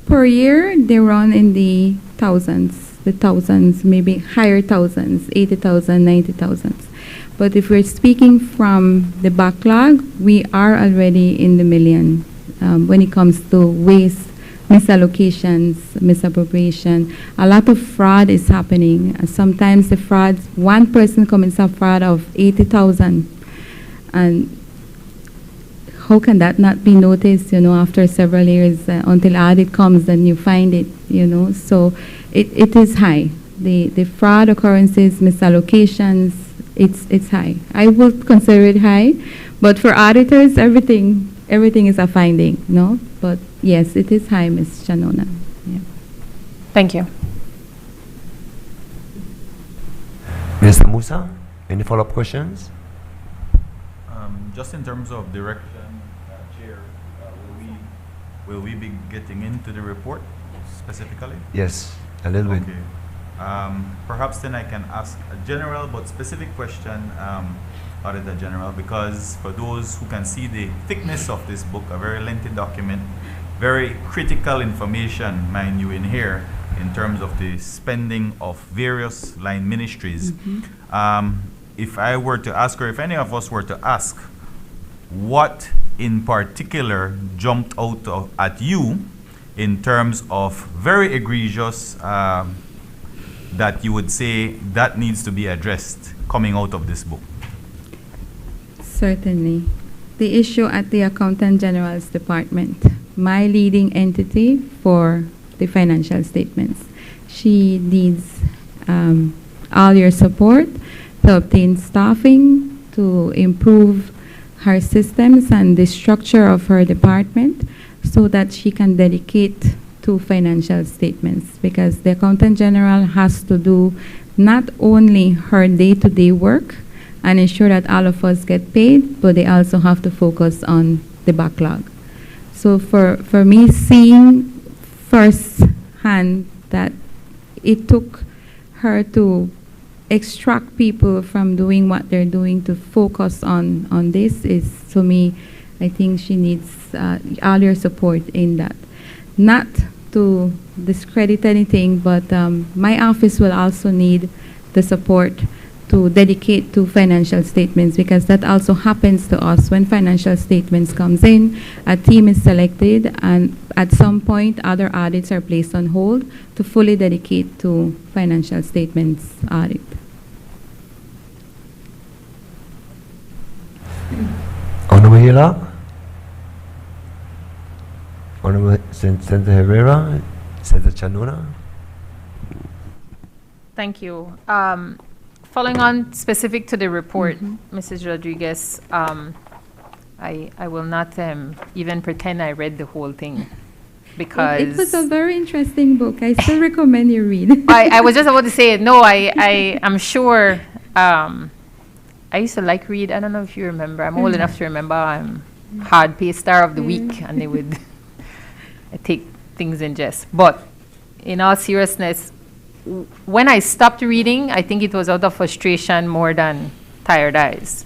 Per year, they run in the thousands, maybe higher thousands, 80,000, 90,000. But if we're speaking from the backlog, we are already in the million when it comes to waste, misallocations, misappropriation. A lot of fraud is happening. Sometimes the fraud, one person commits a fraud of 80,000. And how can that not be noticed, after several years until audit comes and you find it, So it is high. The fraud occurrences, misallocations, it's high. I would consider it high, but for auditors, everything is a finding, no? But yes, it is high, Ms. Shanona. Yeah. Thank you. Mr. Musa, any follow-up questions? Just in terms of direction, Chair, will we be getting into the report specifically? Yes, a little bit. Okay. Perhaps then I can ask a general but specific question, Auditor General, because for those who can see the thickness of this book, a very lengthy document, very critical information, mind you, in here, in terms of the spending of various line ministries. If I were to ask, or if any of us were to ask, what in particular jumped out at you in terms of very egregious that you would say that needs to be addressed coming out of this book? Certainly. The issue at the Accountant General's Department, my leading entity for the financial statements. She needs all your support to obtain staffing, to improve her systems and the structure of her department so that she can dedicate to financial statements, because the Accountant General has to do not only her day-to-day work and ensure that all of us get paid, but they also have to focus on the backlog. So for me, seeing firsthand that it took her to extract people from doing what they're doing to focus on this is, to me, I think she needs all your support in that. Not to discredit anything, but my office will also need the support to dedicate to financial statements, because that also happens to us when financial statements comes in, a team is selected, and at some point other audits are placed on hold to fully dedicate to financial statements audit. Honorable Hila? Honorable Senator Herrera? Senator Chanona? Thank you. Following on specific to the report, Mrs. Rodriguez, I will not even pretend I read the whole thing, because It was a very interesting book. I still recommend you read. I was just about to say, no, I am sure. I used to like read. I don't know if you remember. I'm old enough to remember. I'm hard pay star of the week, and they would take things in jest. But in all seriousness, when I stopped reading, I think it was out of frustration more than tired eyes.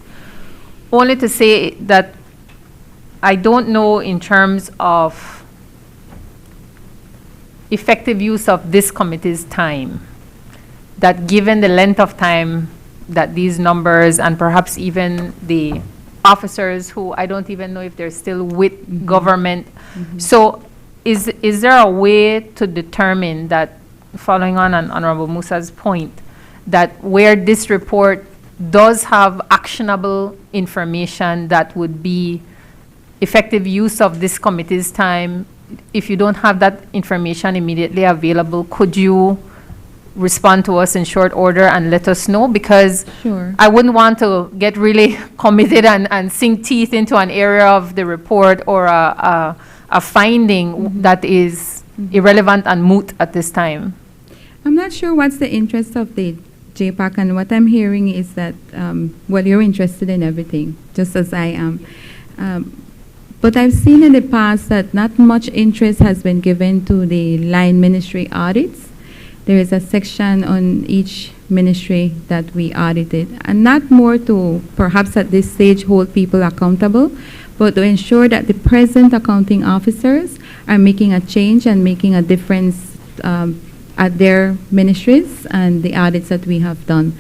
Only to say that I don't know in terms of effective use of this committee's time, that given the length of time that these numbers and perhaps even the officers who I don't even know if they're still with government. So is there a way to determine that, following on Honorable Musa's point, that where this report does have actionable information that would be effective use of this committee's time, if you don't have that information immediately available, could you respond to us in short order and let us know? Because Sure. I wouldn't want to get really committed and sink teeth into an area of the report or a finding that is irrelevant and moot at this time. I'm not sure what's the interest of the JPAC, and what I'm hearing is that, well, you're interested in everything, just as I am. But I've seen in the past that not much interest has been given to the line ministry audits. There is a section on each ministry that we audited, and not more to perhaps at this stage hold people accountable, but to ensure that the present accounting officers are making a change and making a difference at their ministries and the audits that we have done.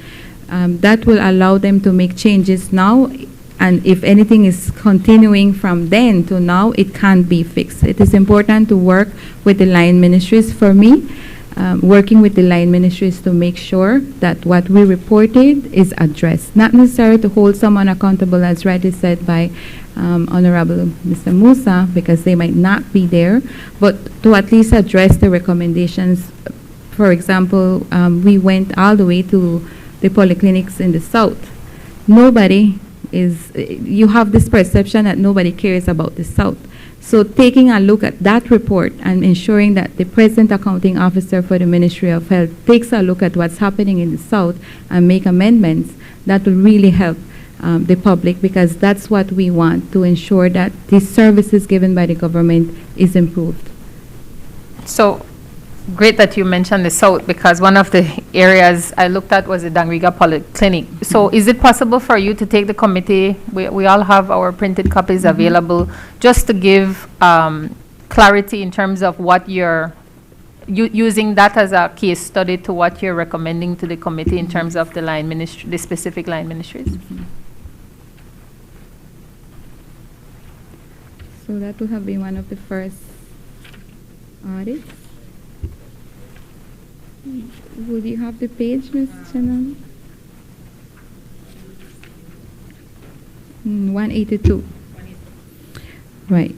That will allow them to make changes now, and if anything is continuing from then to now, it can't be fixed. It is important to work with the line ministries. For me, working with the line ministries to make sure that what we reported is addressed. Not necessarily to hold someone accountable, as rightly said by Honorable Mr. Musa, because they might not be there, but to at least address the recommendations. For example, we went all the way to the polyclinics in the south. Nobody is, you have this perception that nobody cares about the south. So taking a look at that report and ensuring that the present accounting officer for the Ministry of Health takes a look at what's happening in the south and make amendments, that will really help the public, because that's what we want, to ensure that the services given by the government is improved. So great that you mentioned the south, because one of the areas I looked at was the Dangriga Polyclinic. So is it possible for you to take the committee, we all have our printed copies available, just to give clarity in terms of what you're, using that as a case study to what you're recommending to the committee in terms of the line ministry, the specific line ministries? So that will have been one of the first audits. Would you have the page, Ms. Shannon? 182. Right.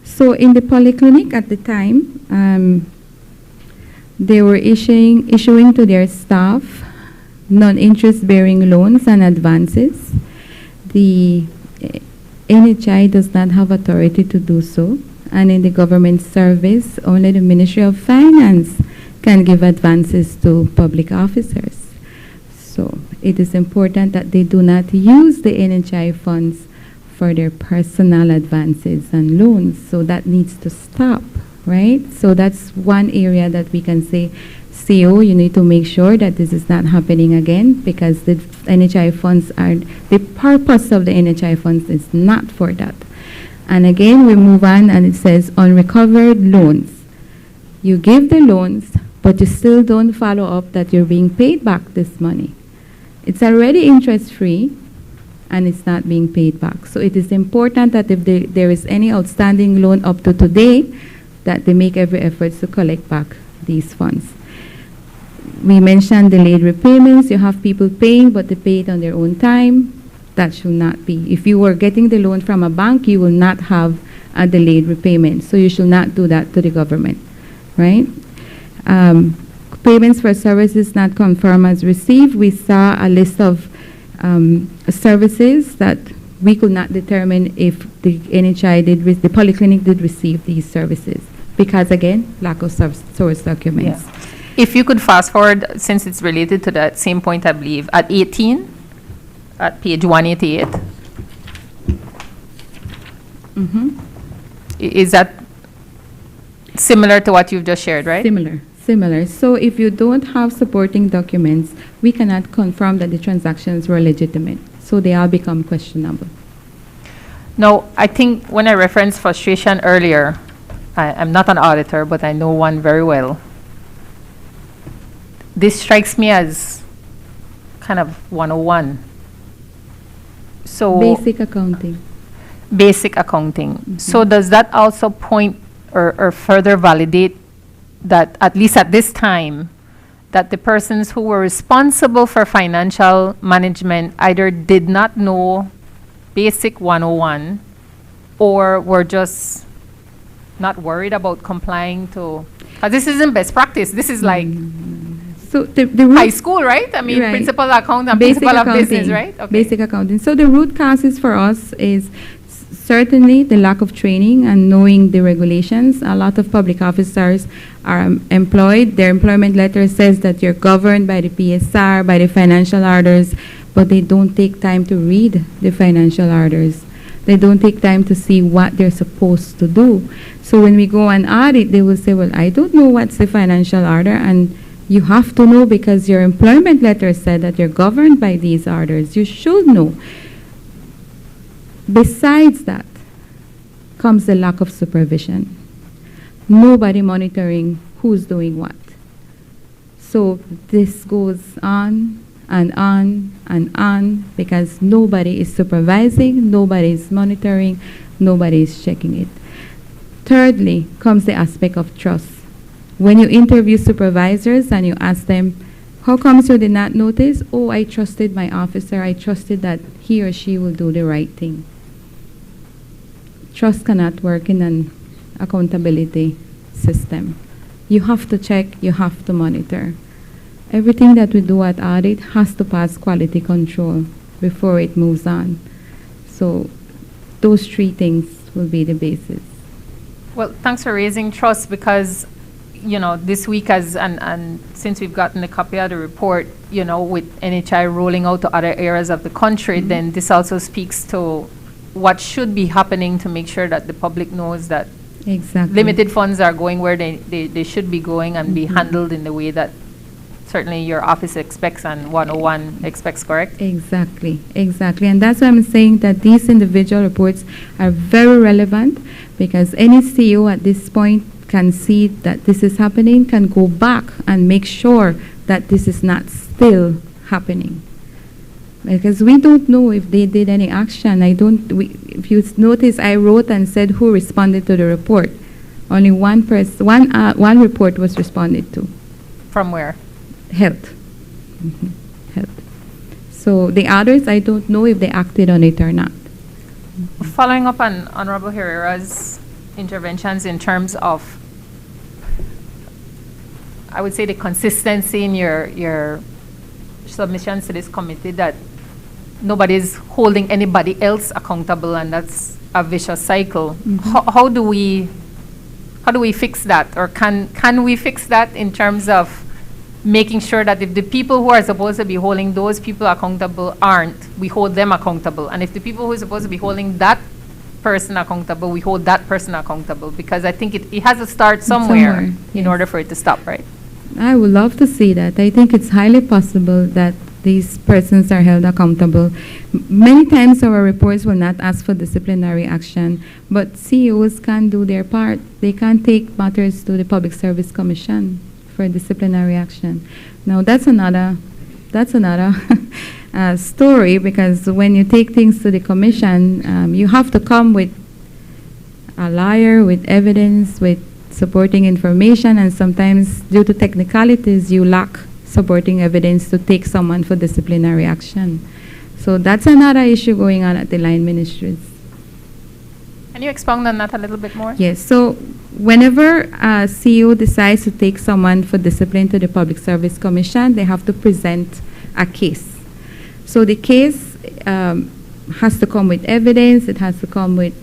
So in the polyclinic at the time, they were issuing to their staff non-interest bearing loans and advances. The NHI does not have authority to do so, and in the government service, only the Ministry of Finance can give advances to public officers. So it is important that they do not use the NHI funds for their personal advances and loans. So that needs to stop, right? So that's one area that we can say, CO, you need to make sure that this is not happening again, because the NHI funds are, the purpose of the NHI funds is not for that. And again, we move on and it says unrecovered loans. You give the loans, but you still don't follow up that you're being paid back this money. It's already interest-free, and it's not being paid back. So it is important that if there is any outstanding loan up to today, that they make every effort to collect back these funds. We mentioned delayed repayments. You have people paying, but they pay it on their own time. That should not be. If you were getting the loan from a bank, you will not have a delayed repayment. So you should not do that to the government, right? Payments for services not confirmed as received. We saw a list of services that we could not determine if the NHI did, the polyclinic did receive these services, because again, lack of source documents. Yeah. If you could fast forward, since it's related to that same point, I believe, at 18, at page 188. Is that similar to what you've just shared, right? Similar. So if you don't have supporting documents, we cannot confirm that the transactions were legitimate. So they all become questionable. Now, I think when I referenced frustration earlier, I'm not an auditor, but I know one very well. This strikes me as kind of 101. So Basic accounting. So does that also point or further validate that, at least at this time, that the persons who were responsible for financial management either did not know basic 101 or were just not worried about complying to, this isn't best practice, this is like so the high school, right? I mean, right. Principal accountant, Basic principal of accounting. business, right? Okay. Basic accounting. So the root causes for us is certainly the lack of training and knowing the regulations. A lot of public officers are employed. Their employment letter says that you're governed by the PSR, by the financial orders, but they don't take time to read the financial orders. They don't take time to see what they're supposed to do. So when we go and audit, they will say, well, I don't know what's the financial order, and you have to know because your employment letter said that you're governed by these orders. You should know. Besides that comes the lack of supervision. Nobody monitoring who's doing what. So this goes on and on and on because nobody is supervising, nobody is monitoring, nobody is checking it. Thirdly comes the aspect of trust. When you interview supervisors and you ask them, how comes you did not notice? Oh, I trusted my officer. I trusted that he or she will do the right thing. Trust cannot work in an accountability system. You have to check, you have to monitor. Everything that we do at audit has to pass quality control before it moves on. So those three things will be the basis. Well, thanks for raising trust because, you know, this week and since we've gotten a copy of the report, you know, with NHI rolling out to other areas of the country, then this also speaks to what should be happening to make sure that the public knows that Exactly. limited funds are going where they should be going and be handled in the way that certainly your office expects and 101 expects, correct? Exactly, exactly. And that's why I'm saying that these individual reports are very relevant because any CEO at this point can see that this is happening, can go back and make sure that this is not still happening. Because we don't know if they did any action. If you notice, I wrote and said who responded to the report. Only one report was responded to. From where? Health. Health. So the others, I don't know if they acted on it or not. Following up on Honorable Herrera's interventions in terms of, I would say, the consistency in your submissions to this committee that nobody's holding anybody else accountable, and that's a vicious cycle. How do we fix that, or can we fix that in terms of making sure that if the people who are supposed to be holding those people accountable aren't, we hold them accountable, and if the people who are supposed to be holding that person accountable, we hold that person accountable, because I think it has to start somewhere in order for it to stop, right? I would love to see that. I think it's highly possible that these persons are held accountable. Many times our reports will not ask for disciplinary action, but CEOs can do their part. They can take matters to the Public Service Commission for disciplinary action. Now that's another story, because when you take things to the commission, you have to come with a liar, with evidence, with supporting information, and sometimes due to technicalities you lack supporting evidence to take someone for disciplinary action. So that's another issue going on at the line ministries. Can you expound on that a little bit more? Yes, so whenever a CEO decides to take someone for discipline to the Public Service Commission, they have to present a case. So the case has to come with evidence, it has to come with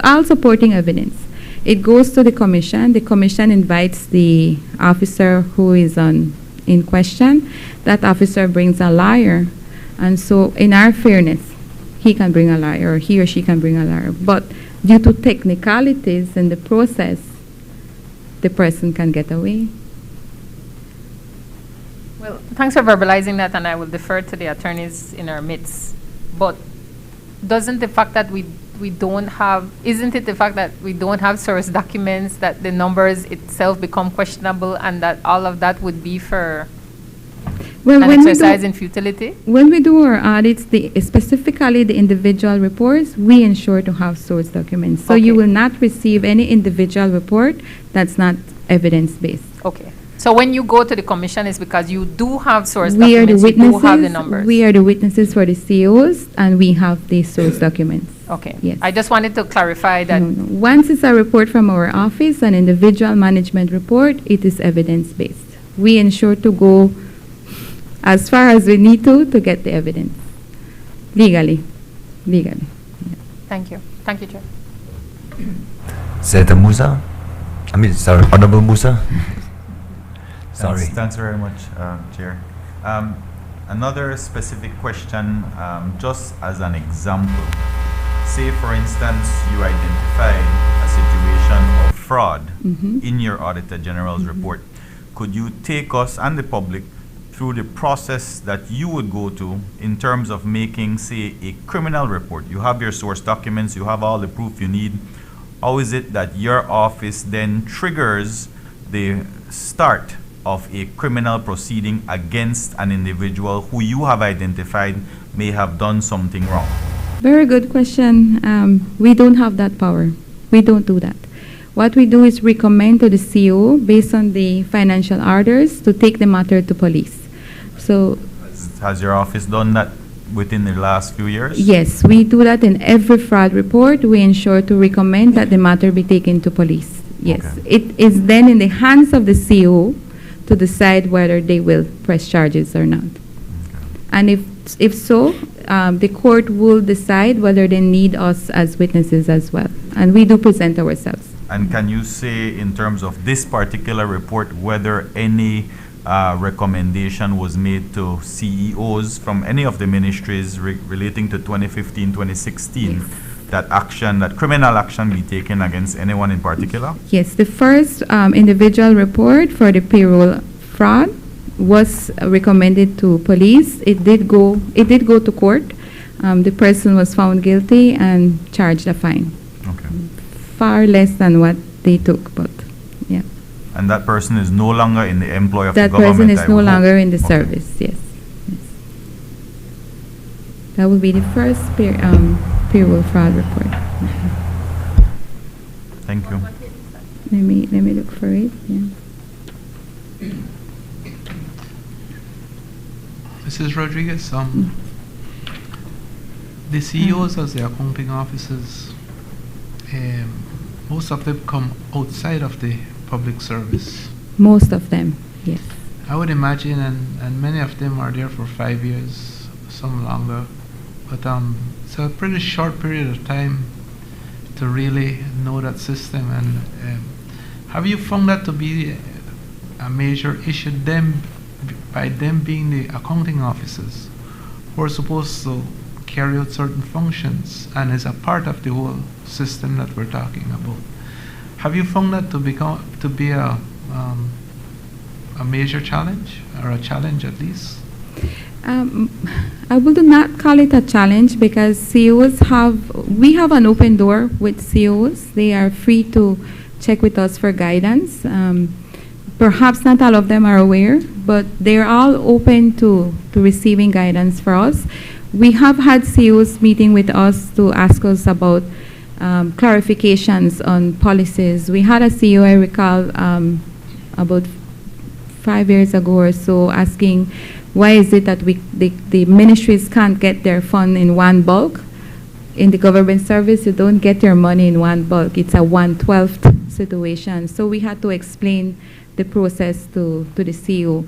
all supporting evidence. It goes to the commission invites the officer who is in question. That officer brings a liar, and so in our fairness, he can bring a liar, or he or she can bring a liar. But due to technicalities in the process, the person can get away. Well, thanks for verbalizing that, and I will defer to the attorneys in our midst. But doesn't the fact that isn't it the fact that we don't have source documents, that the numbers itself become questionable, and that all of that would be for an exercise in futility? When we do our audits, specifically the individual reports, we ensure to have source documents. So you will not receive any individual report that's not evidence-based. Okay. So when you go to the commission, it's because you do have source documents, you do have the numbers. We are the witnesses for the CEOs, and we have the source documents. Okay. Yes. I just wanted to clarify that. No. Once it's a report from our office, an individual management report, it is evidence-based. We ensure to go as far as we need to get the evidence legally. Thank you. Thank you, Chair. Senator Musa? Sorry, Honorable Musa? Sorry. Thanks very much, Chair. Another specific question, just as an example. Say, for instance, you identified a situation of fraud in your Auditor General's report. Could you take us and the public through the process that you would go to in terms of making, say, a criminal report? You have your source documents, you have all the proof you need. How is it that your office then triggers the start of a criminal proceeding against an individual who you have identified may have done something wrong? Very good question. We don't have that power. We don't do that. What we do is recommend to the CEO, based on the financial orders, to take the matter to police. So, Has your office done that within the last few years? yes, we do that in every fraud report. We ensure to recommend that the matter be taken to police. Yes. Okay. It is then in the hands of the CEO to decide whether they will press charges or not. And if so, the court will decide whether they need us as witnesses as well. And we do present ourselves. And can you say, in terms of this particular report, whether any recommendation was made to CEOs from any of the ministries relating to 2015, 2016, Yes. that criminal action be taken against anyone in particular? Yes, the first individual report for the payroll fraud was recommended to police. It did go to court. The person was found guilty and charged a fine. Okay. Far less than what they took, but yeah. And that person is no longer in the employ of That the government? person is I no would hope. longer in the Okay. service, yes. That will be the first payroll fraud report. Thank you. Let me look for it, yeah. Mrs. Rodriguez, the CEOs as the accounting officers, most of them come outside of the public service. Most of them, yes. I would imagine, and many of them are there for 5 years, some longer, but it's a pretty short period of time to really know that system. And have you found that to be a major issue? By them being the accounting officers, who are supposed to carry out certain functions and is a part of the whole system that we're talking about. Have you found that to be a major challenge, or a challenge at least? I would not call it a challenge, because CEOs we have an open door with CEOs. They are free to check with us for guidance. Perhaps not all of them are aware, but they're all open to receiving guidance for us. We have had CEOs meeting with us to ask us about clarifications on policies. We had a CEO, I recall, about 5 years ago or so, asking why is it that the ministries can't get their fund in one bulk. In the government service, you don't get your money in one bulk. It's a 1/12th situation. So we had to explain the process to the CEO.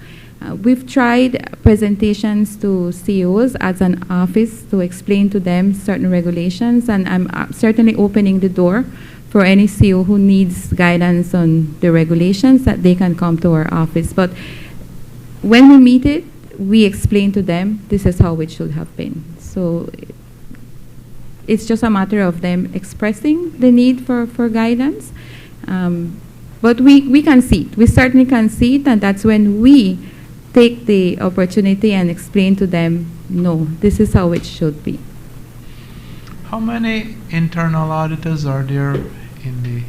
We've tried presentations to CEOs as an office to explain to them certain regulations, and I'm certainly opening the door for any CEO who needs guidance on the regulations, that they can come to our office. But when we meet it, we explain to them this is how it should have been. So it's just a matter of them expressing the need for guidance. But we can see it. We certainly can see it, and that's when we take the opportunity and explain to them, no, this is how it should be. How many internal auditors are there in the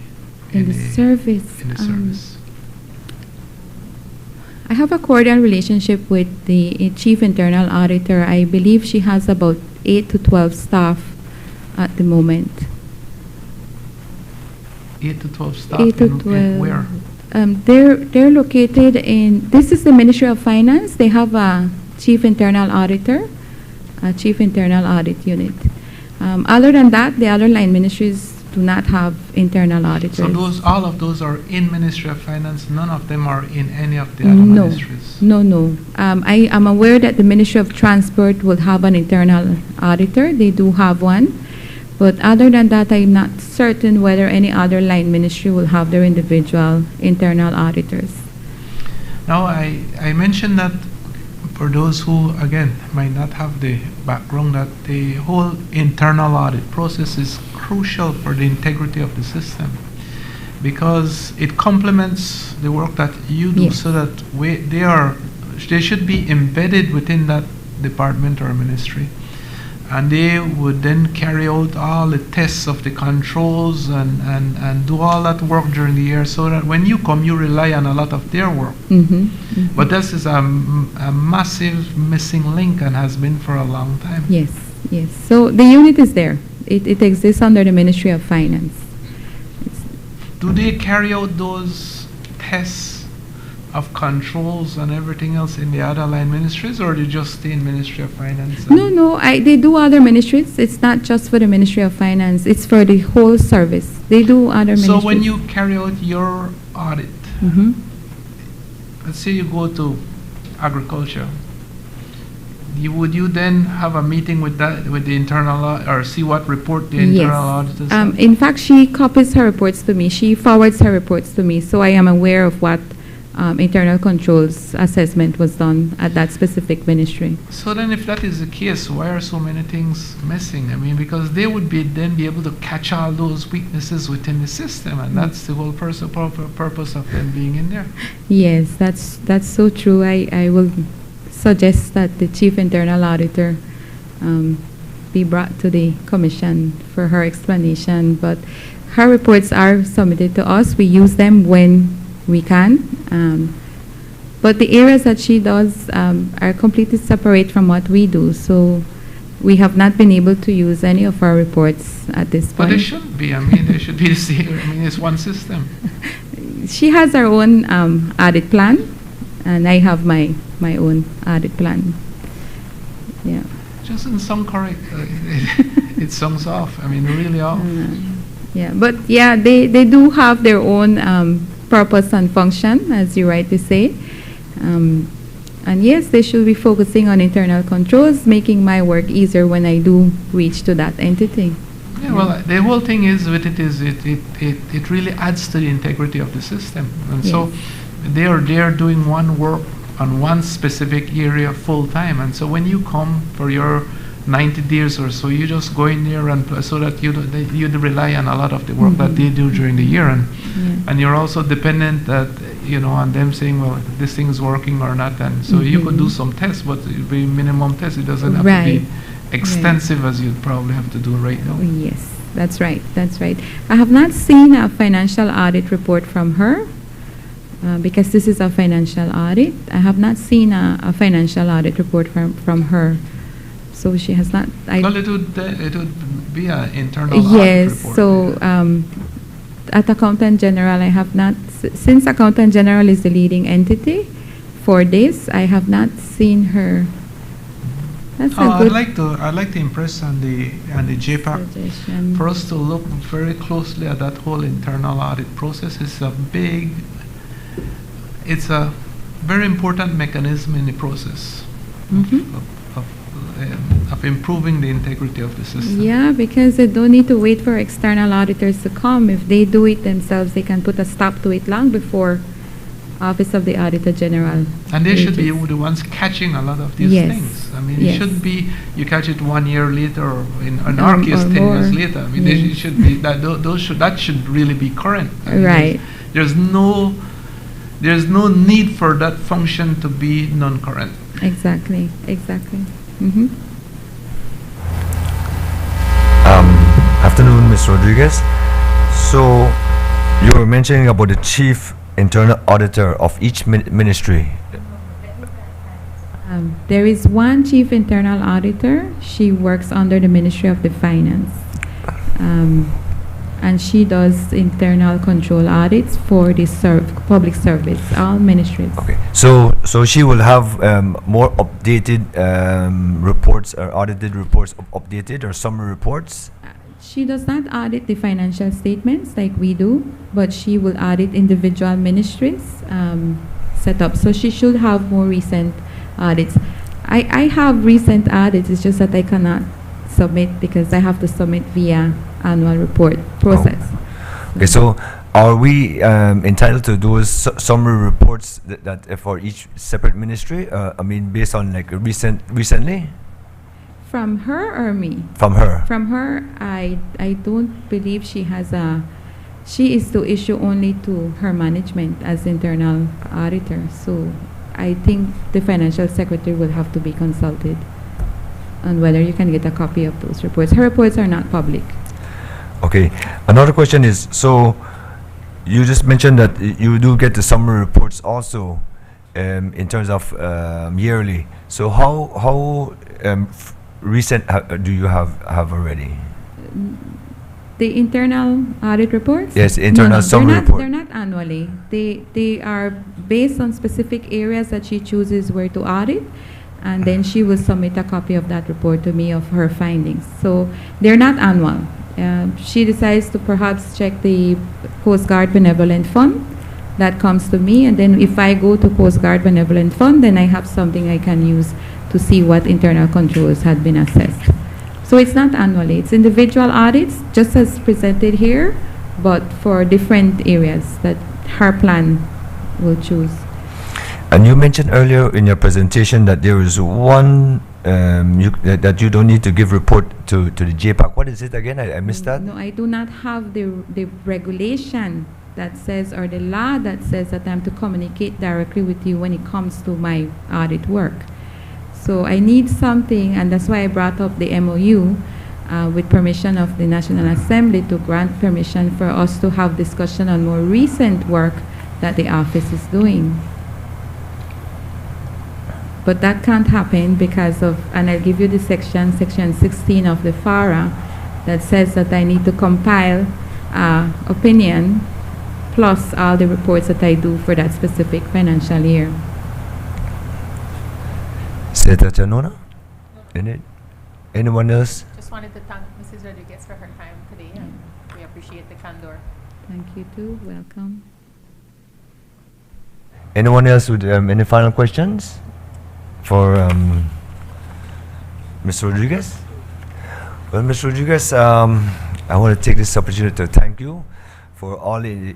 service? In the service. I have a cordial relationship with the chief internal auditor. I believe she has about 8 to 12 staff at the moment. 8 to 12 staff. 8 to in 12. Where? They're located in, this is the Ministry of Finance. They have a chief internal auditor, a chief internal audit unit. Other than that, the other line ministries do not have internal auditors. So all of those are in Ministry of Finance. None of them are in any of the other No, ministries. no. I am aware that the Ministry of Transport will have an internal auditor. They do have one. But other than that, I'm not certain whether any other line ministry will have their individual internal auditors. Now, I mentioned that for those who, again, might not have the background, that the whole internal audit process is crucial for the integrity of the system, because it complements the work that you do. Yes. So that they should be embedded within that department or ministry, and they would then carry out all the tests of the controls and do all that work during the year, so that when you come, you rely on a lot of their work. But this is a massive missing link and has been for a long time. Yes, yes. So the unit is there. It exists under the Ministry of Finance. Do they carry out those tests of controls and everything else in the other line ministries, or they just stay in Ministry of Finance? No, they do other ministries. It's not just for the Ministry of Finance. It's for the whole service. They do other ministries. So when you carry out your audit, let's say you go to agriculture, would you then have a meeting with the internal or see what report the internal auditors have? In fact, she copies her reports to me. She forwards her reports to me, so I am aware of what internal controls assessment was done at that specific ministry. So then, if that is the case, why are so many things missing? I mean, because they would then be able to catch all those weaknesses within the system, and that's the whole purpose of them being in there. Yes, that's so true. I will suggest that the chief internal auditor be brought to the commission for her explanation. But her reports are submitted to us. We use them when we can. But the areas that she does are completely separate from what we do. So we have not been able to use any of our reports at this point. But they shouldn't be. I mean, they should be the same. I mean, it's one system. She has her own audit plan, and I have my own audit plan. Yeah. Just doesn't sound correct. It sounds off. I mean, really off. Yeah, but yeah, they do have their own purpose and function, as you rightly say. And yes, they should be focusing on internal controls, making my work easier when I do reach to that entity. Yeah, well, the whole thing is with it is it really adds to the integrity of the system. And so they are doing one work on one specific area full time. And so when you come for your 90 days or so, you just go in there and so that you rely on a lot of the work that they do during the year, and you're also dependent that on them saying, well, this thing is working or not. And so you could do some tests, but it would be minimum tests. It doesn't have to be extensive as you'd probably have to do right now. Yes, that's right. That's right. I have not seen a financial audit report from her because this is a financial audit. I have not seen a financial audit report from her. So she has not. Well, it would be an internal audit report. Yes. So at Accountant General, I have not. Since Accountant General is the leading entity for this, I have not seen her. That's a good I'd like to impress on the JPAC suggestion. for us to look very closely at that whole internal audit process. It's a very important mechanism in the process of improving the integrity of the system. Yeah, because they don't need to wait for external auditors to come. If they do it themselves, they can put a stop to it long before Office of the Auditor General. And they should be the ones catching a lot of these things. I mean, it shouldn't be you catch it 1 year later, or in our case, 10 years later. I mean, it should be that should really be current. I mean, there's no need for that function to be non-current. Exactly. Afternoon, Ms. Rodriguez. So you were mentioning about the chief internal auditor of each ministry. There is one chief internal auditor. She works under the Ministry of the Finance. And she does internal control audits for the public service, all ministries. Okay, so she will have more updated reports or audited reports updated or summary reports? She does not audit the financial statements like we do, but she will audit individual ministries set up. So she should have more recent audits. I have recent audits, it's just that I cannot submit because I have to submit via annual report process. Okay, so are we entitled to those summary reports that for each separate ministry? I mean, based on like recently From her or me? from her. From her, I don't believe she has a, she is to issue only to her management as internal auditor. So I think the financial secretary will have to be consulted on whether you can get a copy of those reports. Her reports are not public. Okay. Another question is, so you just mentioned that you do get the summary reports also in terms of yearly. So how recent do you have already? The internal audit reports? Yes, internal summary report. They're not annually. They are based on specific areas that she chooses where to audit, and then she will submit a copy of that report to me of her findings. So they're not annual. She decides to perhaps check the Coast Guard Benevolent Fund. That comes to me, and then if I go to Coast Guard Benevolent Fund, then I have something I can use to see what internal controls had been assessed. So it's not annually, it's individual audits, just as presented here, but for different areas that her plan will choose. And you mentioned earlier in your presentation that there is one that you don't need to give report to the JPAC. What is it again? I missed that. No, I do not have the regulation that says, or the law that says that I'm to communicate directly with you when it comes to my audit work. So I need something, and that's why I brought up the MOU with permission of the National Assembly to grant permission for us to have discussion on more recent work that the office is doing. But that can't happen because of, and I'll give you the section 16 of the FARA that says that I need to compile opinion plus all the reports that I do for that specific financial year. Senator Chanona? Anyone else? Just wanted to thank Mrs. Rodriguez for her time today, and we appreciate the candor. Thank you too. Welcome. Anyone else with any final questions for Ms. Rodriguez? Well, Ms. Rodriguez, I want to take this opportunity to thank you for all the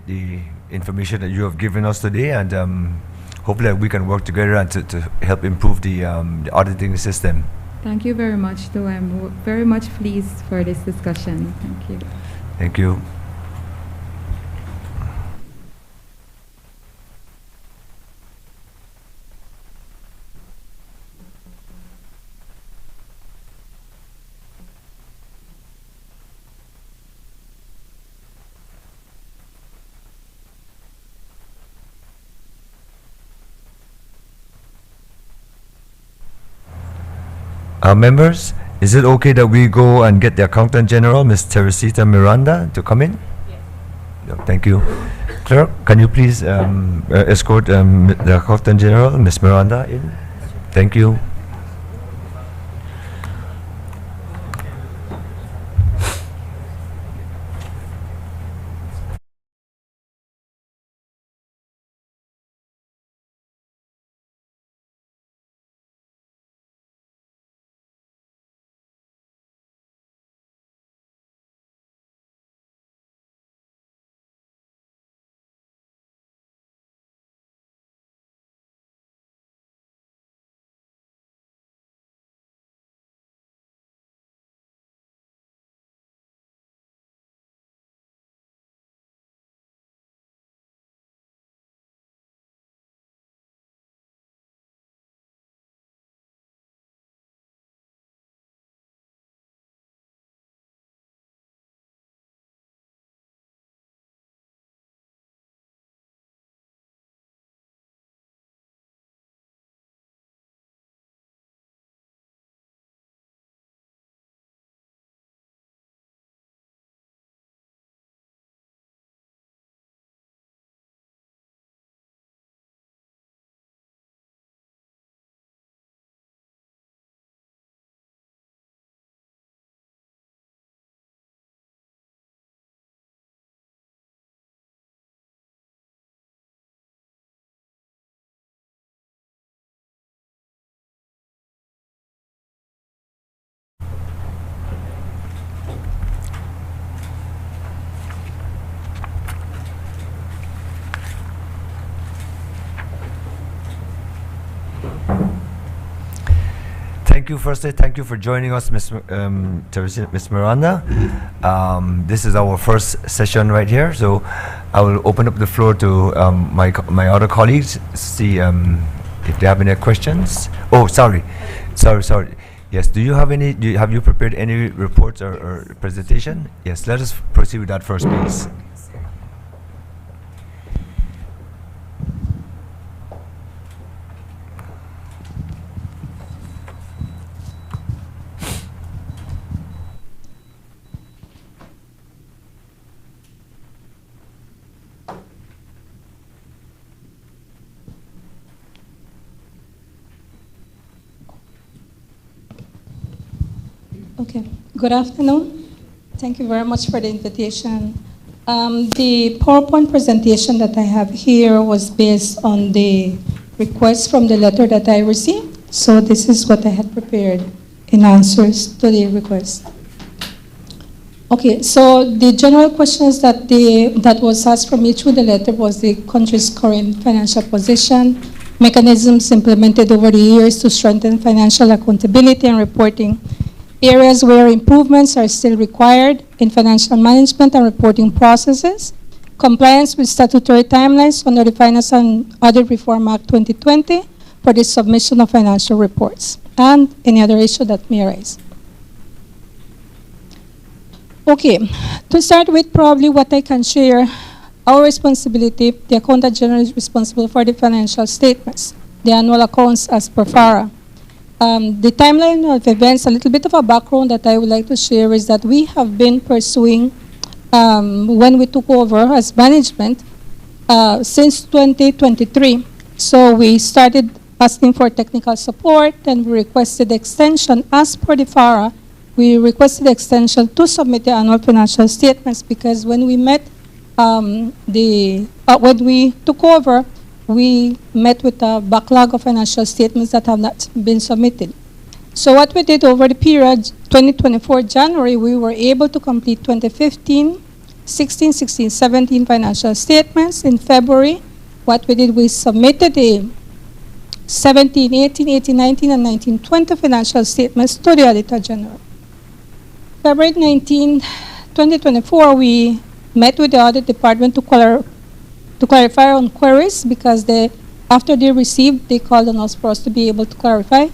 information that you have given us today, and hopefully we can work together and to help improve the auditing system. Thank you very much too. I'm very much pleased for this discussion. Thank you. Thank you. Members, is it okay that we go and get the Accountant General, Ms. Teresita Miranda, to come in? Yes. No, thank you. Clerk, can you please escort the Accountant General, Ms. Miranda, in? Thank you. thank you. Firstly, thank you for joining us, Ms. Miranda. This is our first session right here, so I will open up the floor to my other colleagues, see if they have any questions. Oh, sorry. Yes, have you prepared any reports or presentation? Yes, let us proceed with that first, please. Okay, good afternoon. Thank you very much for the invitation. The PowerPoint presentation that I have here was based on the request from the letter that I received. So this is what I had prepared in answers to the request. Okay, so the general questions that was asked from me through the letter was the country's current financial position, mechanisms implemented over the years to strengthen financial accountability and reporting, areas where improvements are still required in financial management and reporting processes, compliance with statutory timelines under the Finance and Audit Reform Act 2020 for the submission of financial reports, and any other issue that may arise. Okay, to start with, probably what I can share, our responsibility, the Accountant General is responsible for the financial statements, the annual accounts as per FARA. The timeline of events, a little bit of a background that I would like to share is that we have been pursuing, when we took over as management, since 2023. So we started asking for technical support and we requested extension. As per the FARA, we requested extension to submit the annual financial statements because when we met, when we took over, we met with a backlog of financial statements that have not been submitted. So what we did over the period 2024 January, we were able to complete 2015, 16, 16, 17 financial statements. In February, what we did, we submitted the 17, 18, 18, 19, and 19, 20 financial statements to the Auditor General. February 19, 2024, we met with the Audit Department to clarify on queries because after they received, they called on us for us to be able to clarify.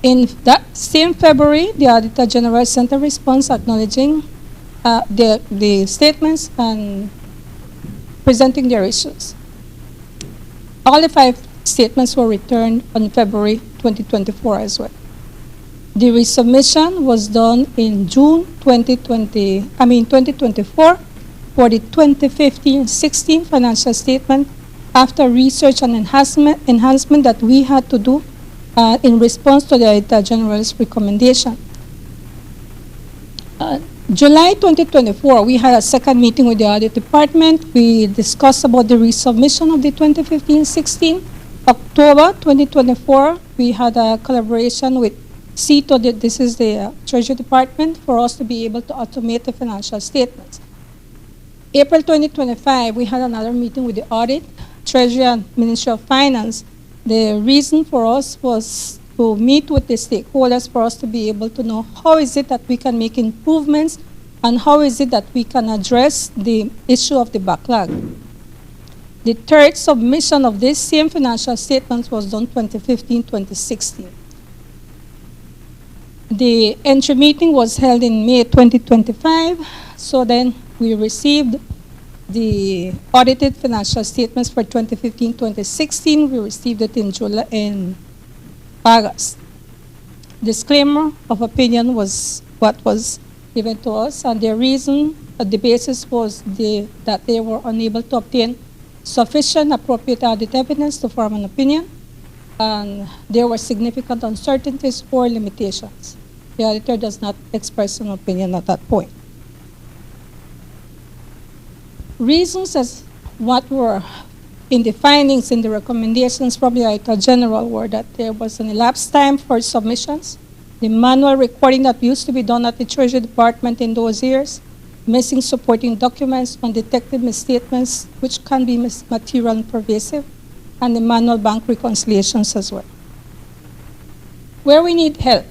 In that same February, the Auditor General sent a response acknowledging the statements and presenting their issues. All the 5 statements were returned on February 2024 as well. The resubmission was done in June 2024 for the 2015-16 financial statement after research and enhancement that we had to do in response to the Auditor General's recommendation. July 2024, we had a second meeting with the Audit Department. We discussed about the resubmission of the 2015-16. October 2024, we had a collaboration with CITO, this is the Treasury Department, for us to be able to automate the financial statements. April 2025, we had another meeting with the Audit, Treasury, and Ministry of Finance. The reason for us was to meet with the stakeholders for us to be able to know how is it that we can make improvements and how is it that we can address the issue of the backlog. The third submission of this same financial statements was done 2015-2016. The entry meeting was held in May 2025, so then we received the audited financial statements for 2015-2016. We received it in August. Disclaimer of opinion was what was given to us, and the reason, the basis was that they were unable to obtain sufficient appropriate audit evidence to form an opinion, and there were significant uncertainties or limitations. The auditor does not express an opinion at that point. Reasons as what were in the findings, in the recommendations from the Auditor General were that there was an elapsed time for submissions, the manual recording that used to be done at the Treasury Department in those years, missing supporting documents, undetected misstatements, which can be material and pervasive, and the manual bank reconciliations as well. Where we need help,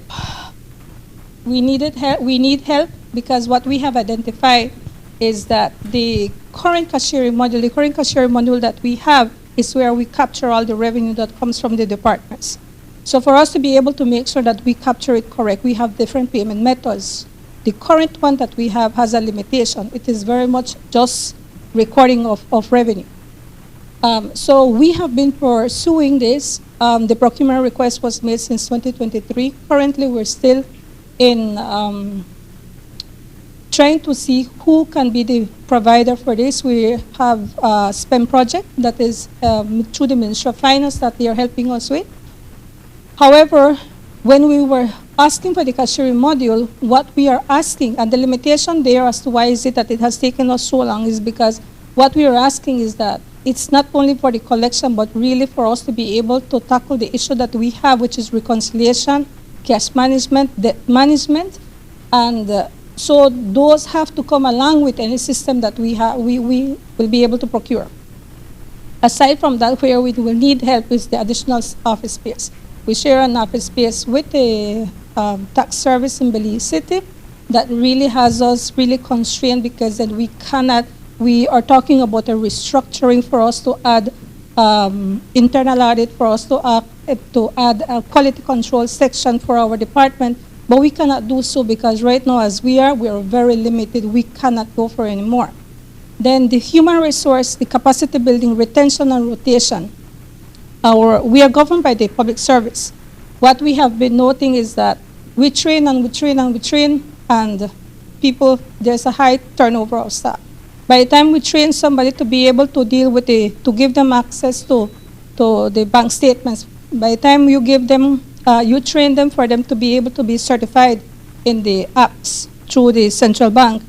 we need help because what we have identified is that the current cashiering module that we have is where we capture all the revenue that comes from the departments. So for us to be able to make sure that we capture it correct, we have different payment methods. The current one that we have has a limitation. It is very much just recording of revenue. So we have been pursuing this. The procurement request was made since 2023. Currently, we're still in trying to see who can be the provider for this. We have a SPEM project that is through the Ministry of Finance that they are helping us with. However, when we were asking for the cashiering module, what we are asking, and the limitation there as to why is it that it has taken us so long is because what we are asking is that it's not only for the collection, but really for us to be able to tackle the issue that we have, which is reconciliation, cash management, debt management, and so those have to come along with any system that we will be able to procure. Aside from that, where we will need help is the additional office space. We share an office space with the tax service in Belize City that really has us really constrained because then we are talking about a restructuring for us to add internal audit, for us to add a quality control section for our department, but we cannot do so because right now as we are very limited. We cannot go for any more. Then the human resource, the capacity building, retention and rotation. We are governed by the public service. What we have been noting is that we train and we train and we train, and people, there's a high turnover of staff. By the time we train somebody to be able to deal with to give them access to the bank statements, by the time you give them, you train them for them to be able to be certified in the apps through the central bank.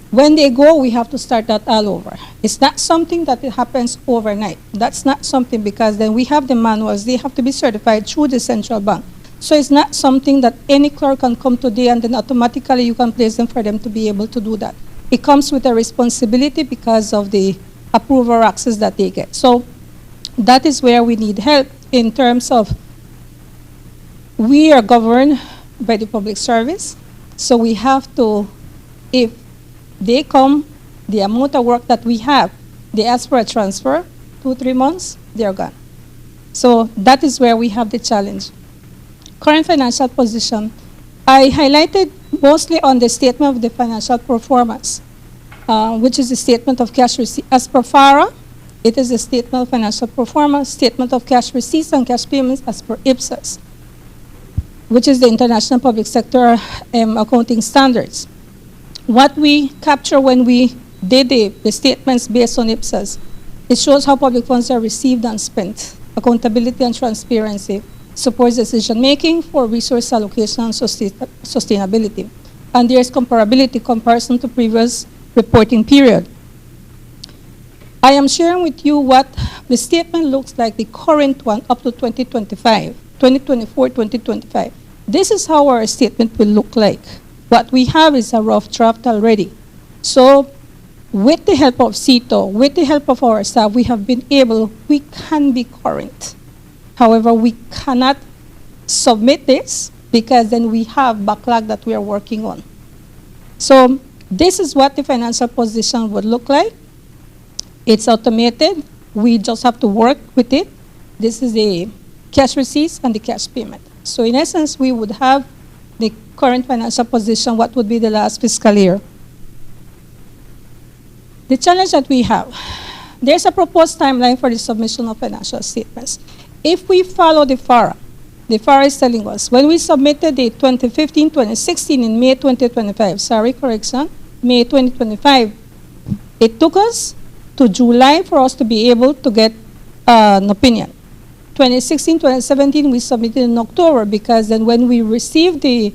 When they go, we have to start that all over. It's not something that it happens overnight. That's not something because then we have the manuals. They have to be certified through the central bank. So it's not something that any clerk can come today and then automatically you can place them for them to be able to do that. It comes with a responsibility because of the approval access that they get. So that is where we need help in terms of we are governed by the public service. So we have to, if they come, the amount of work that we have, they ask for a transfer, 2-3 months, they're gone. So that is where we have the challenge. Current financial position, I highlighted mostly on the statement of the financial performance, which is the statement of cash receipts. As per FARA, it is a statement of financial performance, statement of cash receipts and cash payments as per IPSAS, which is the International Public Sector Accounting Standards. What we capture when we did the statements based on IPSAS, it shows how public funds are received and spent. Accountability and transparency supports decision-making for resource allocation and sustainability. And there's comparison to previous reporting period. I am sharing with you what the statement looks like, the current one up to 2025, 2024, 2025. This is how our statement will look like. What we have is a rough draft already. So with the help of CETO, with the help of our staff, we have been able, we can be current. However, we cannot submit this because then we have backlog that we are working on. So this is what the financial position would look like. It's automated. We just have to work with it. This is the cash receipts and the cash payment. So in essence, we would have the current financial position, what would be the last fiscal year. The challenge that we have, there's a proposed timeline for the submission of financial statements. If we follow the FARA is telling us, when we submitted the 2015-2016 in May 2025, May 2025, it took us to July for us to be able to get an opinion. 2016-2017, we submitted in October because then when we received the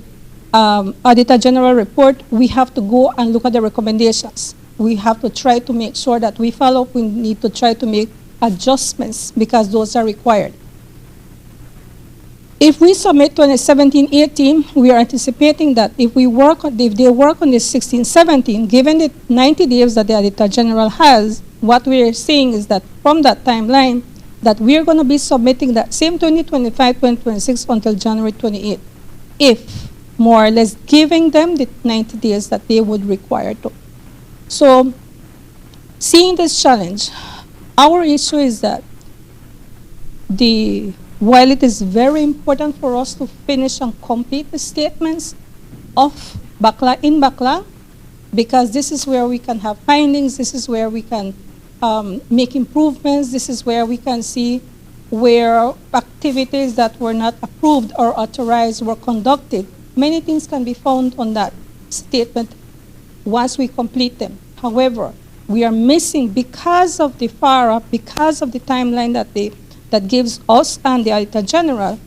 Auditor General report, we have to go and look at the recommendations. We have to try to make sure that we follow up. We need to try to make adjustments because those are required. If we submit 2017-18, we are anticipating that if they work on the 16-17, given the 90 days that the Auditor General has, what we are saying is that from that timeline, that we're going to be submitting that same 2025, 2026 until January 28, if more or less giving them the 90 days that they would require to. So, seeing this challenge, our issue is that while it is very important for us to finish and complete the statements of backlog, because this is where we can have findings, this is where we can make improvements, this is where we can see where activities that were not approved or authorized were conducted. Many things can be found on that statement once we complete them. However, we are missing, because of the FARA, because of the timeline that gives us and the Auditor General,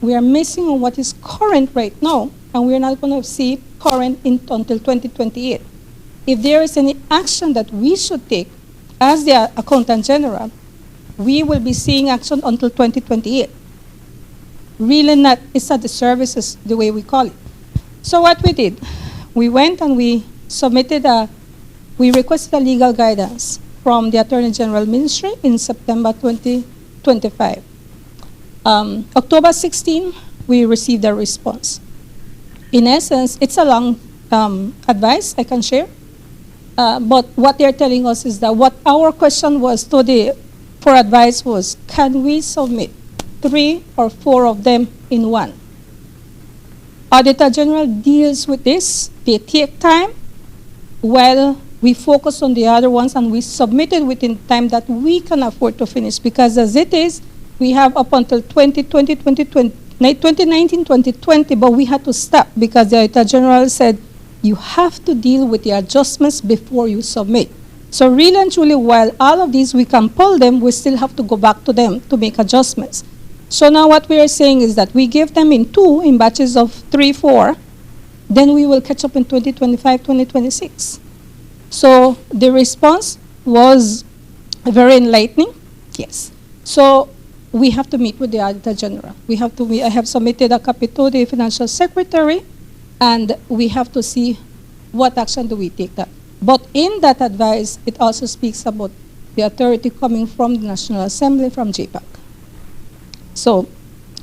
we are missing on what is current right now, and we're not going to see current until 2028. If there is any action that we should take as the Accountant General, we will be seeing action until 2028. Really not, it's not the services the way we call it. So what we did, we went and we we requested a legal guidance from the Attorney General Ministry in September 2025. October 16, we received a response. In essence, it's a long advice I can share, but what they're telling us is that what our question was for advice was, can we submit 3 or 4 of them in one? Auditor General deals with this. They take time while we focus on the other ones, and we submit it within time that we can afford to finish, because as it is, we have up until 2019, 2020, but we had to stop because the Auditor General said, you have to deal with the adjustments before you submit. So really and truly, while all of these we can pull them, we still have to go back to them to make adjustments. So now what we are saying is that we give them in batches of 3, 4, then we will catch up in 2025, 2026. So the response was very enlightening, yes. So we have to meet with the Auditor General. I have submitted a copy to the Financial Secretary, and we have to see what action do we take that. But in that advice, it also speaks about the authority coming from the National Assembly, from JPAC. So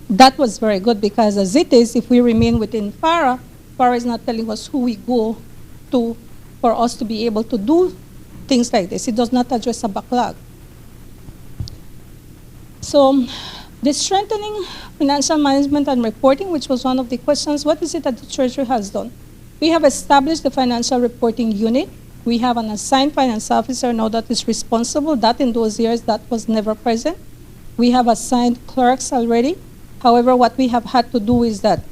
that was very good, because as it is, if we remain within FARA, FARA is not telling us who we go to for us to be able to do things like this. It does not address a backlog. So the strengthening financial management and reporting, which was one of the questions, what is it that the Treasury has done? We have established the financial reporting unit. We have an assigned finance officer now that is responsible. That in those years, that was never present. We have assigned clerks already. However, what we have had to do is that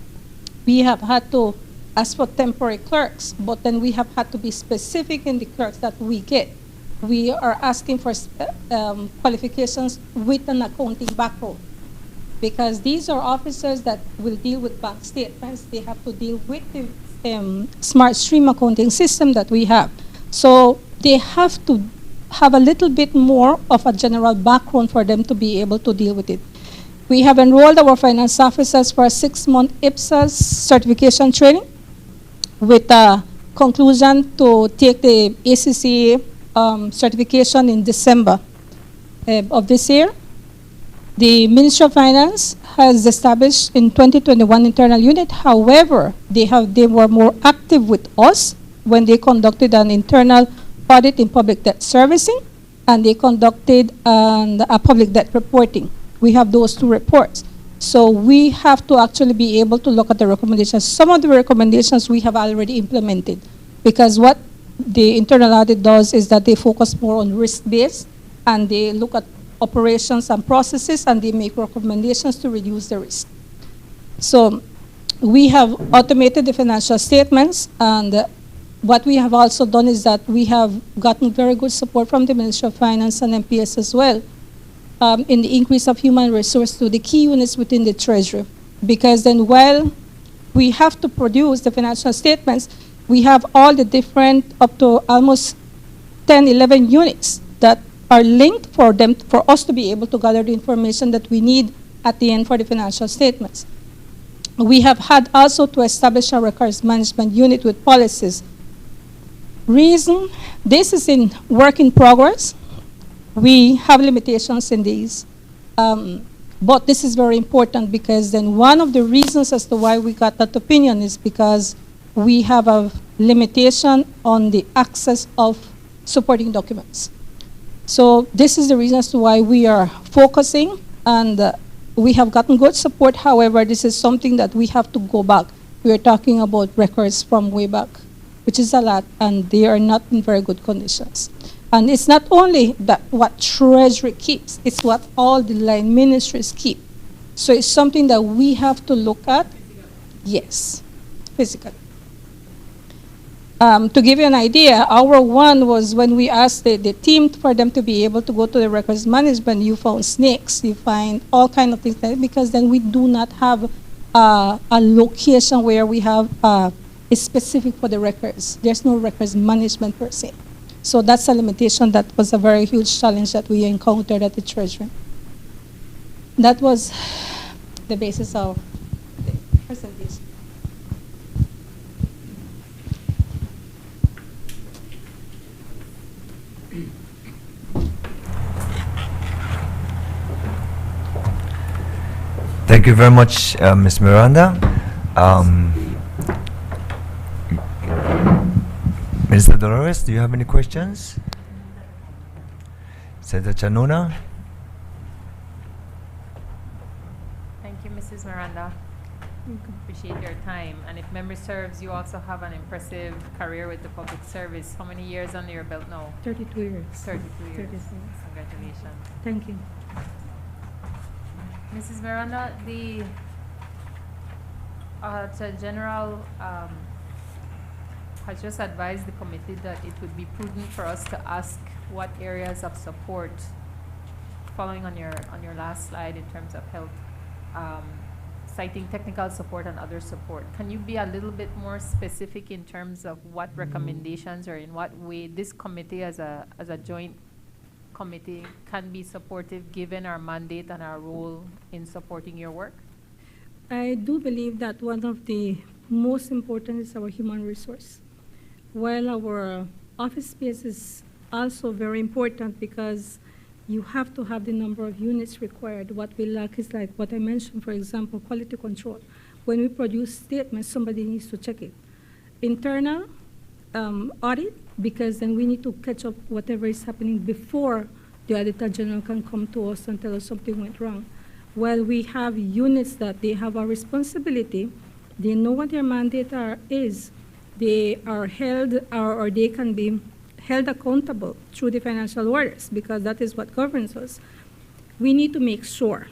we have had to ask for temporary clerks, but then we have had to be specific in the clerks that we get. We are asking for qualifications with an accounting background, because these are officers that will deal with bank statements. They have to deal with the smart stream accounting system that we have. So they have to have a little bit more of a general background for them to be able to deal with it. We have enrolled our finance officers for a 6-month IPSAS certification training with a conclusion to take the ACCA certification in December of this year. The Ministry of Finance has established in 2021 internal unit. However, they were more active with us when they conducted an internal audit in public debt servicing, and they conducted a public debt reporting. We have those 2 reports. So we have to actually be able to look at the recommendations. Some of the recommendations we have already implemented, because what the internal audit does is that they focus more on risk-based, and they look at operations and processes, and they make recommendations to reduce the risk. So we have automated the financial statements, and what we have also done is that we have gotten very good support from the Ministry of Finance and MPS as well in the increase of human resource to the key units within the Treasury. Because then while we have to produce the financial statements, we have all the different, up to almost 10, 11 units that are linked for us to be able to gather the information that we need at the end for the financial statements. We have had also to establish a records management unit with policies. Reason, this is in work in progress. We have limitations in these. But this is very important because then one of the reasons as to why we got that opinion is because we have a limitation on the access of supporting documents. So this is the reason as to why we are focusing, and we have gotten good support. However, this is something that we have to go back. We are talking about records from way back, which is a lot, and they are not in very good conditions. And it's not only that what Treasury keeps, it's what all the line ministries keep. So it's something that we have to look at. Yes, physically. To give you an idea, our one was when we asked the team for them to be able to go to the records management, you found snakes, you find all kinds of things, because then we do not have a location where we have is specific for the records. There's no records management per se. So that's a limitation that was a very huge challenge that we encountered at the Treasury. That was the basis of the presentation. Thank you very much, Ms. Miranda. Mr. Dolores, do you have any questions? Senator Chanona? Thank you, Mrs. Miranda. Appreciate your time. And if memory serves, you also have an impressive career with the public service. How many years under your belt now? 32 years. 32 years. 36. Congratulations. Thank you. Mrs. Miranda, the General has just advised the committee that it would be prudent for us to ask what areas of support, following on your last slide in terms of health, citing technical support and other support. Can you be a little bit more specific in terms of what recommendations or in what way this committee as a joint committee can be supportive given our mandate and our role in supporting your work? I do believe that one of the most important is our human resource. While our office space is also very important because you have to have the number of units required. What we lack is like what I mentioned, for example, quality control. When we produce statements, somebody needs to check it. Internal audit, because then we need to catch up whatever is happening before the Auditor General can come to us and tell us something went wrong. While we have units that they have a responsibility, they know what their mandate is, they are held or they can be held accountable through the financial orders because that is what governs us. We need to make sure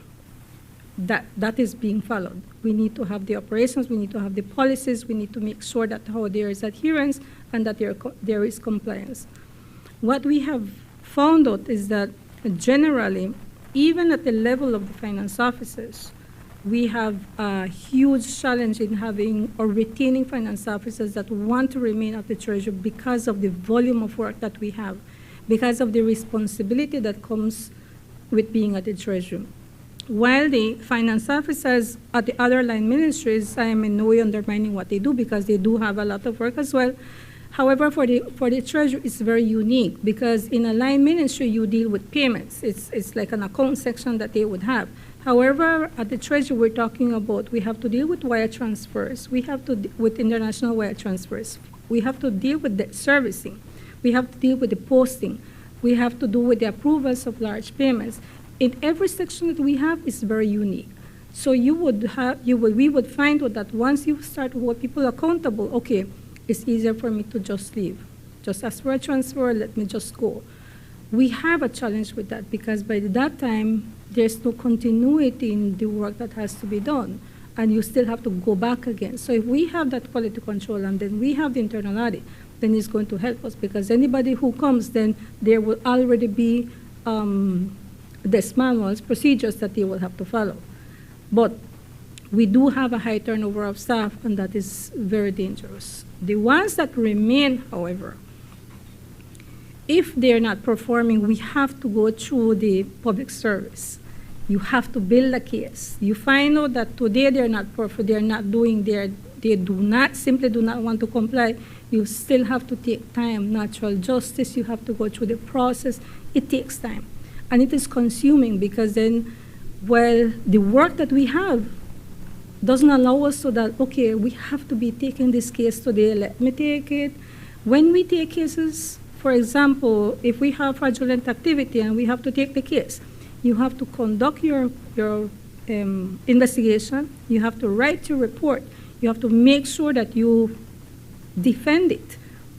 that that is being followed. We need to have the operations, we need to have the policies, we need to make sure that there is adherence and that there is compliance. What we have found out is that generally, even at the level of the finance officers, we have a huge challenge in having or retaining finance officers that want to remain at the Treasury because of the volume of work that we have, because of the responsibility that comes with being at the Treasury. While the finance officers at the other line ministries, I am in no way undermining what they do because they do have a lot of work as well. However, for the Treasury, it's very unique because in a line ministry, you deal with payments. It's like an account section that they would have. However, at the Treasury, we're talking about we have to deal with wire transfers. We have to with international wire transfers. We have to deal with debt servicing. We have to deal with the posting. We have to do with the approvals of large payments. In every section that we have is very unique. So we would find out that once you start to hold people accountable, okay, it's easier for me to just leave. Just ask for a transfer, let me just go. We have a challenge with that because by that time, there's no continuity in the work that has to be done, and you still have to go back again. So if we have that quality control and then we have the internal audit, then it's going to help us because anybody who comes, then there will already be these manuals, procedures that they will have to follow. But we do have a high turnover of staff, and that is very dangerous. The ones that remain, however, if they're not performing, we have to go through the public service. You have to build a case. You find out that today they're not perfect, they're not doing they simply do not want to comply. You still have to take time, natural justice, you have to go through the process. It takes time. And it is consuming because then well, the work that we have doesn't allow us so that, okay, we have to be taking this case today, let me take it. When we take cases, for example, if we have fraudulent activity and we have to take the case, you have to conduct your investigation, you have to write your report, you have to make sure that you defend it,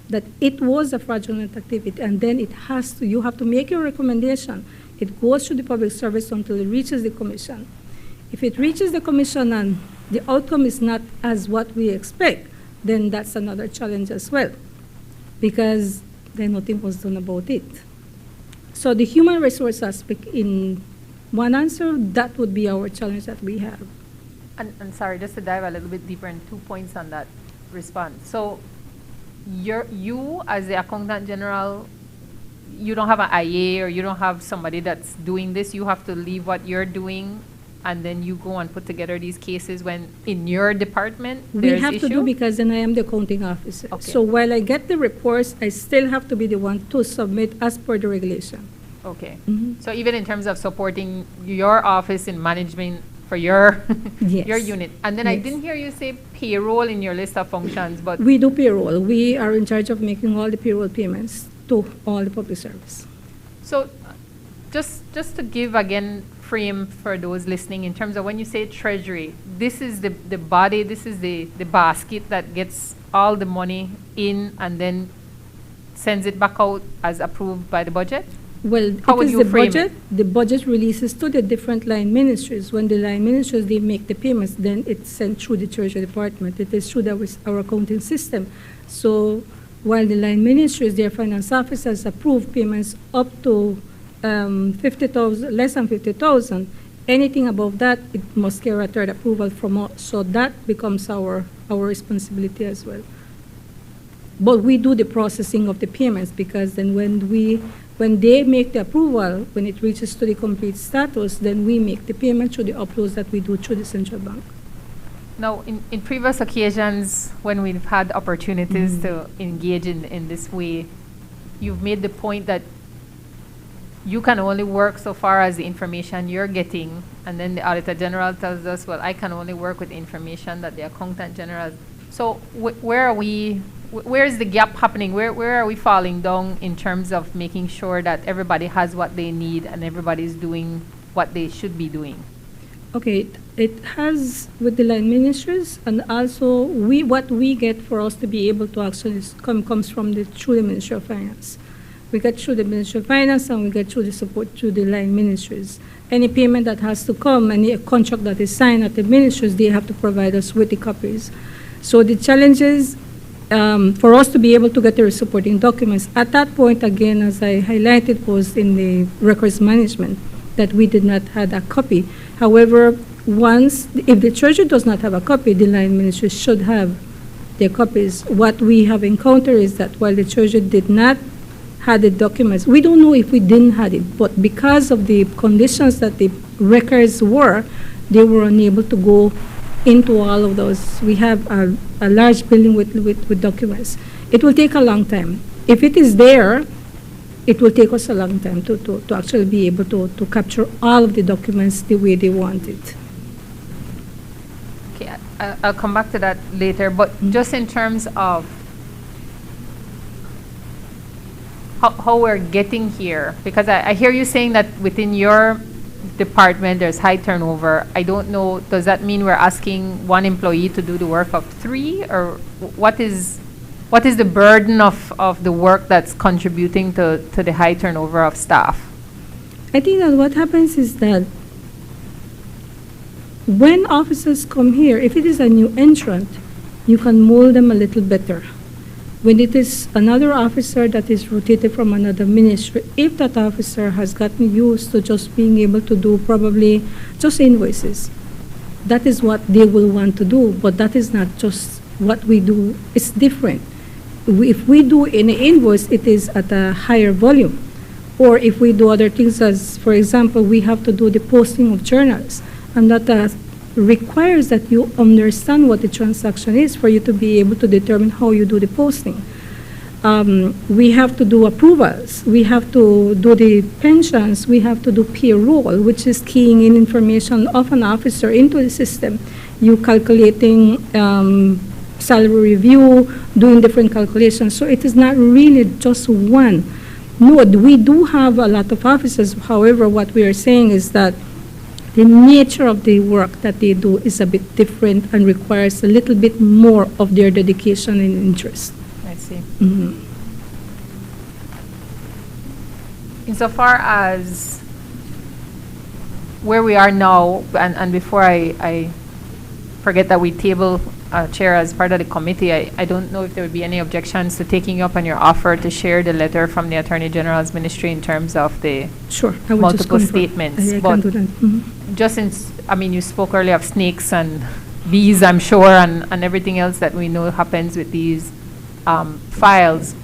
that it was a fraudulent activity, and then you have to make your recommendation. It goes to the public service until it reaches the commission. If it reaches the commission and the outcome is not as what we expect, then that's another challenge as well, because then nothing was done about it. So the human resource aspect, in one answer, that would be our challenge that we have. And sorry, just to dive a little bit deeper in 2 points on that response. So you as the Accountant General, you don't have an IA or you don't have somebody that's doing this. You have to leave what you're doing and then you go and put together these cases when in your department there's We have issue? to do, because then I am the accounting officer. Okay. So while I get the reports, I still have to be the one to submit as per the regulation. Okay. Mhm. So even in terms of supporting your office in management for your Yes. your unit. And then I Yes. didn't hear you say payroll in your list of functions, but We do payroll. We are in charge of making all the payroll payments to all the public service. so just to give again frame for those listening in terms of when you say treasury, this is the body, this is the basket that gets all the money in and then sends it back out as approved by the budget? Well, How it would is you the frame budget. The budget releases to the different line ministries. When the line ministries, they make the payments, then it's sent through the Treasury Department. It is through our accounting system. So while the line ministries, their finance officers approve payments up to 50,000, less than 50,000, anything above that, it must carry a third approval from us. So that becomes our responsibility as well. But we do the processing of the payments, because then when they make the approval, when it reaches to the complete status, then we make the payment through the uploads that we do through the central bank. Now, in previous occasions when we've had opportunities to engage in this way, you've made the point that you can only work so far as the information you're getting, and then the Auditor General tells us, well, I can only work with the information that the Accountant General. So where are we? Where is the gap happening? Where are we falling down in terms of making sure that everybody has what they need and everybody's doing what they should be doing? Okay, it has with the line ministries, and also what we get for us to be able to actually comes from through the Ministry of Finance. We get through the Ministry of Finance and we get through the support through the line ministries. Any payment that has to come, any contract that is signed at the ministries, they have to provide us with the copies. So the challenge is for us to be able to get the supporting documents. At that point, again, as I highlighted, was in the records management that we did not have a copy. However, if the Treasury does not have a copy, the line ministry should have their copies. What we have encountered is that while the Treasury did not have the documents, we don't know if we didn't have it, but because of the conditions that the records were, they were unable to go into all of those. We have a large building with documents. It will take a long time. If it is there, it will take us a long time to actually be able to capture all of the documents the way they want it. Okay, I'll come back to that later, but just in terms of how we're getting here, because I hear you saying that within your department there's high turnover. I don't know, does that mean we're asking one employee to do the work of three, or what is the burden of the work that's contributing to the high turnover of staff? I think that what happens is that when officers come here, if it is a new entrant, you can mold them a little better. When it is another officer that is rotated from another ministry, if that officer has gotten used to just being able to do probably just invoices, that is what they will want to do, but that is not just what we do. It's different. If we do any invoice, it is at a higher volume. Or if we do other things, as for example, we have to do the posting of journals, and that requires that you understand what the transaction is for you to be able to determine how you do the posting. we have to do approvals, we have to do the pensions, we have to do payroll, which is keying in information of an officer into the system. You calculating salary review, doing different calculations. So it is not really just one. No, we do have a lot of officers. However, what we are saying is that the nature of the work that they do is a bit different and requires a little bit more of their dedication and interest. I see. Mhm. Insofar as where we are now, and before I forget that we table Chair as part of the committee, I don't know if there would be any objections to taking up on your offer to share the letter from the Attorney General's Ministry in terms of the Sure, I will just multiple confirm. statements. I But can do that. Mhm. just since, I mean, you spoke earlier of snakes and bees, I'm sure, and everything else that we know happens with these files,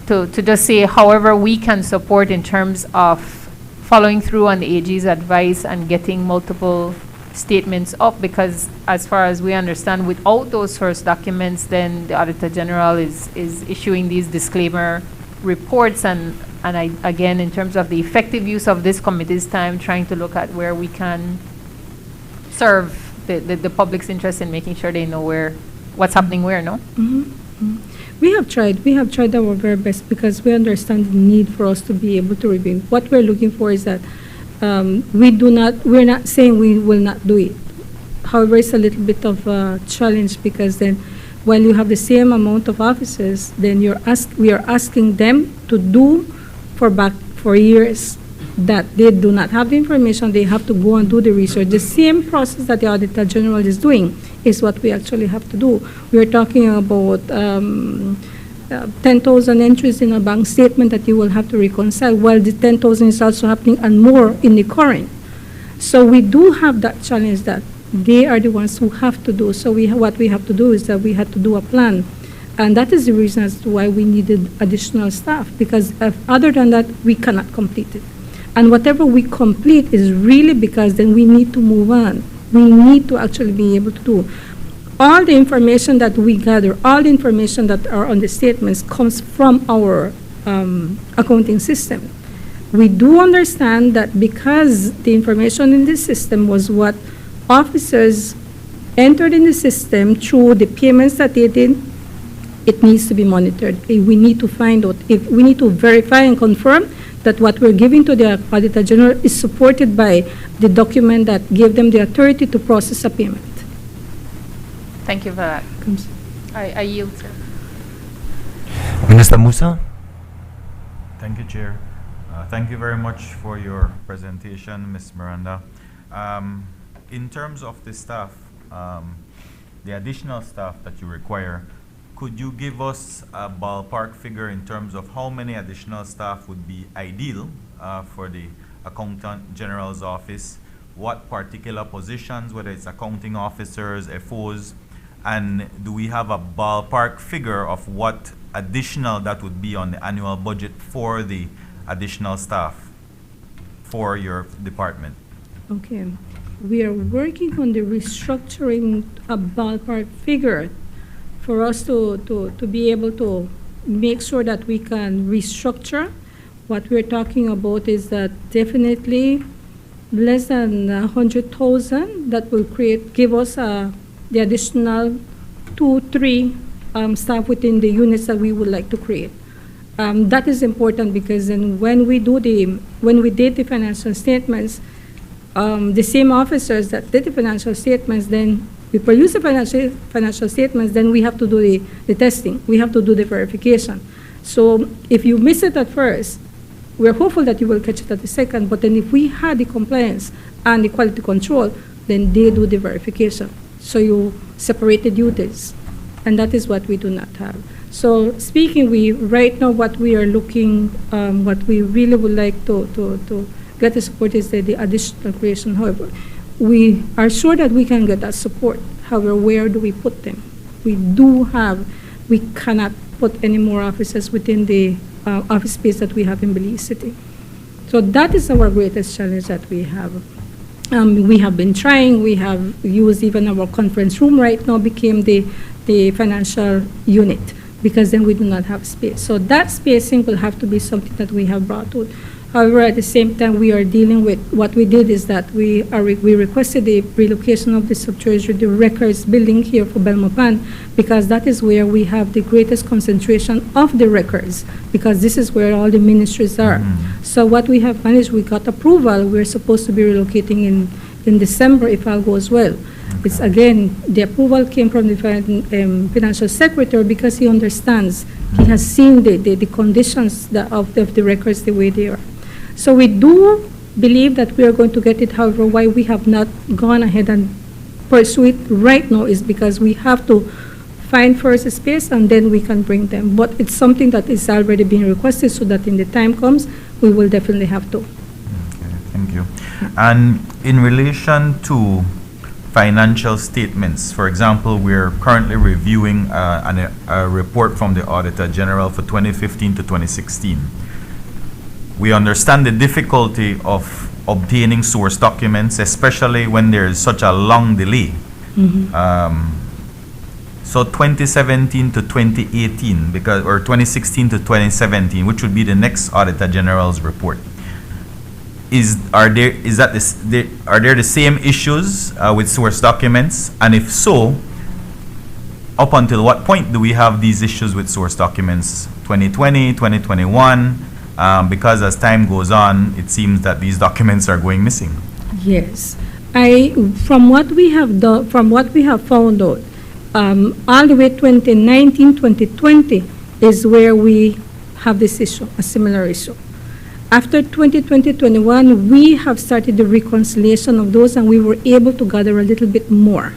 to just say, however, we can support in terms of following through on the AG's advice and getting multiple statements up, because as far as we understand, without those source documents, then the Auditor General is issuing these disclaimer reports, and I, again, in terms of the effective use of this committee's time, trying to look at where we can serve the public's interest in making sure they know what's happening where, no? Mhm. Mhm. We have tried our very best because we understand the need for us to be able to review. What we're looking for is that we're not saying we will not do it. However, it's a little bit of a challenge because then while you have the same amount of officers, then we are asking them to do for years that they do not have the information, they have to go and do the research. The same process that the Auditor General is doing is what we actually have to do. We are talking about 10,000 entries in a bank statement that you will have to reconcile, while the 10,000 is also happening and more in the current. So we do have that challenge that they are the ones who have to do. So what we have to do is that we had to do a plan. And that is the reason as to why we needed additional staff, because other than that, we cannot complete it. And whatever we complete is really because then we need to move on. We need to actually be able to do. All the information that we gather, all the information that are on the statements comes from our accounting system. We do understand that because the information in this system was what officers entered in the system through the payments that they did, it needs to be monitored. We need to find out, we need to verify and confirm that what we're giving to the Auditor General is supported by the document that gave them the authority to process a payment. Thank you for that. I yield, sir. Minister Musa? Thank you, Chair. Thank you very much for your presentation, Ms. Miranda. In terms of the staff, the additional staff that you require, could you give us a ballpark figure in terms of how many additional staff would be ideal for the Accountant General's office? What particular positions, whether it's accounting officers, FOs, and do we have a ballpark figure of what additional that would be on the annual budget for the additional staff for your department? Okay. We are working on the restructuring a ballpark figure for us to be able to make sure that we can restructure. What we're talking about is that definitely less than 100,000 that will give us the additional 2-3 staff within the units that we would like to create. That is important because then when we did the financial statements, the same officers that did the financial statements, then we produce the financial statements, then we have to do the testing. We have to do the verification. So if you miss it at first, we're hopeful that you will catch it at the second, but then if we had the compliance and the quality control, then they do the verification. So you separate the duties, and that is what we do not have. So speaking, right now what we are looking, what we really would like to get the support is the additional creation. However, we are sure that we can get that support. However, where do we put them? We cannot put any more officers within the office space that we have in Belize City. So that is our greatest challenge that we have. We have been trying, we have used even our conference room right now became the financial unit. because then we do not have space. So that spacing will have to be something that we have brought out. However, at the same time, we are dealing with, what we did is that we requested the relocation of the sub-treasury, the records building here for Belmopan, because that is where we have the greatest concentration of the records, because this is where all the ministries are. So what we have managed, we got approval. We're supposed to be relocating in December if all goes well. It's again, the approval came from the financial secretary because he understands. He has seen the conditions of the records the way they are. So we do believe that we are going to get it. However, why we have not gone ahead and pursue it right now is because we have to find first a space and then we can bring them. But it's something that is already being requested so that in the time comes, we will definitely have to. Okay, thank you. And in relation to financial statements, for example, we're currently reviewing a report from the Auditor General for 2015 to 2016. We understand the difficulty of obtaining source documents, especially when there is such a long delay. So 2017 to 2018, or 2016 to 2017, which would be the next Auditor General's report. Are there the same issues with source documents? And if so, up until what point do we have these issues with source documents? 2020, 2021? Because as time goes on, it seems that these documents are going missing. Yes, from what we have done, from what we have found out, all the way 2019, 2020 is where we have this issue, a similar issue. After 2020, 2021, we have started the reconciliation of those, and we were able to gather a little bit more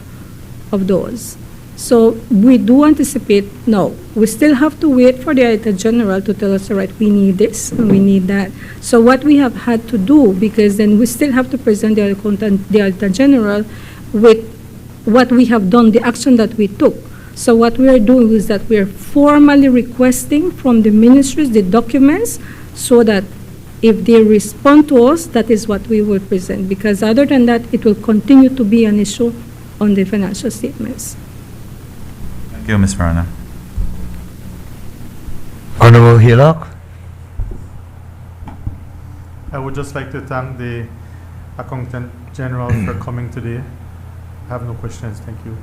of those. So we do anticipate, no, we still have to wait for the Auditor General to tell us, all right, we need this and we need that. So what we have had to do, because then we still have to present the Auditor General with what we have done, the action that we took. So what we are doing is that we are formally requesting from the ministries the documents so that if they respond to us, that is what we will present. Because other than that, it will continue to be an issue on the financial statements. Thank you, Ms. Marana. Honorable Hillock. I would just like to thank the Accountant General for coming today. I have no questions. Thank you.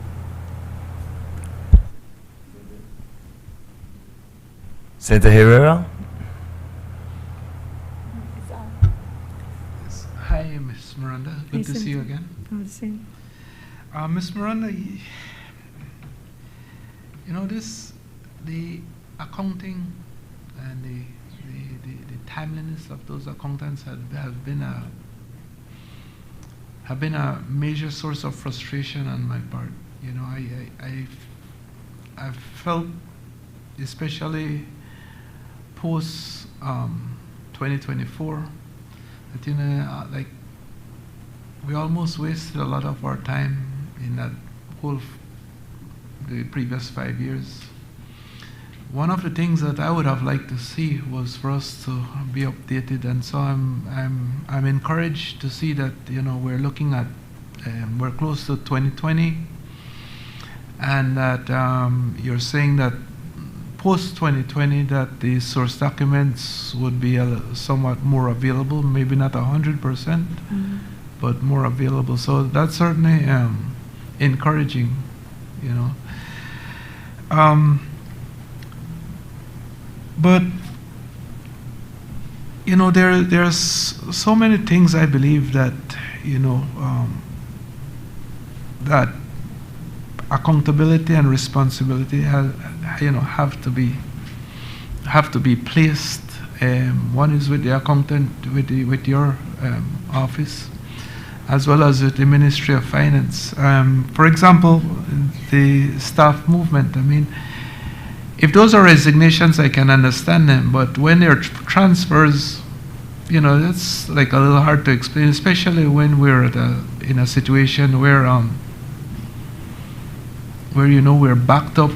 Senator Herrera. Hi, Ms. Miranda. Good to see you again. Ms. Miranda, you know, the accounting and the timeliness of those accountants have been a major source of frustration on my part. You know, I've felt, especially post 2024, that, you know, like, we almost wasted a lot of our time in that the previous 5 years. One of the things that I would have liked to see was for us to be updated, and so I'm encouraged to see that, you know, we're looking at we're close to 2020, and that you're saying that post 2020 that the source documents would be somewhat more available, maybe not 100%, but more available. So that's certainly encouraging, you know. But, you know, there's so many things I believe that, you know, that accountability and responsibility have to be placed. One is with the accountant, with your office, as well as with the Ministry of Finance. For example, the staff movement. I mean, if those are resignations, I can understand them, but when they're transfers, you know, that's like a little hard to explain, especially when we're in a situation where you know, we're backed up.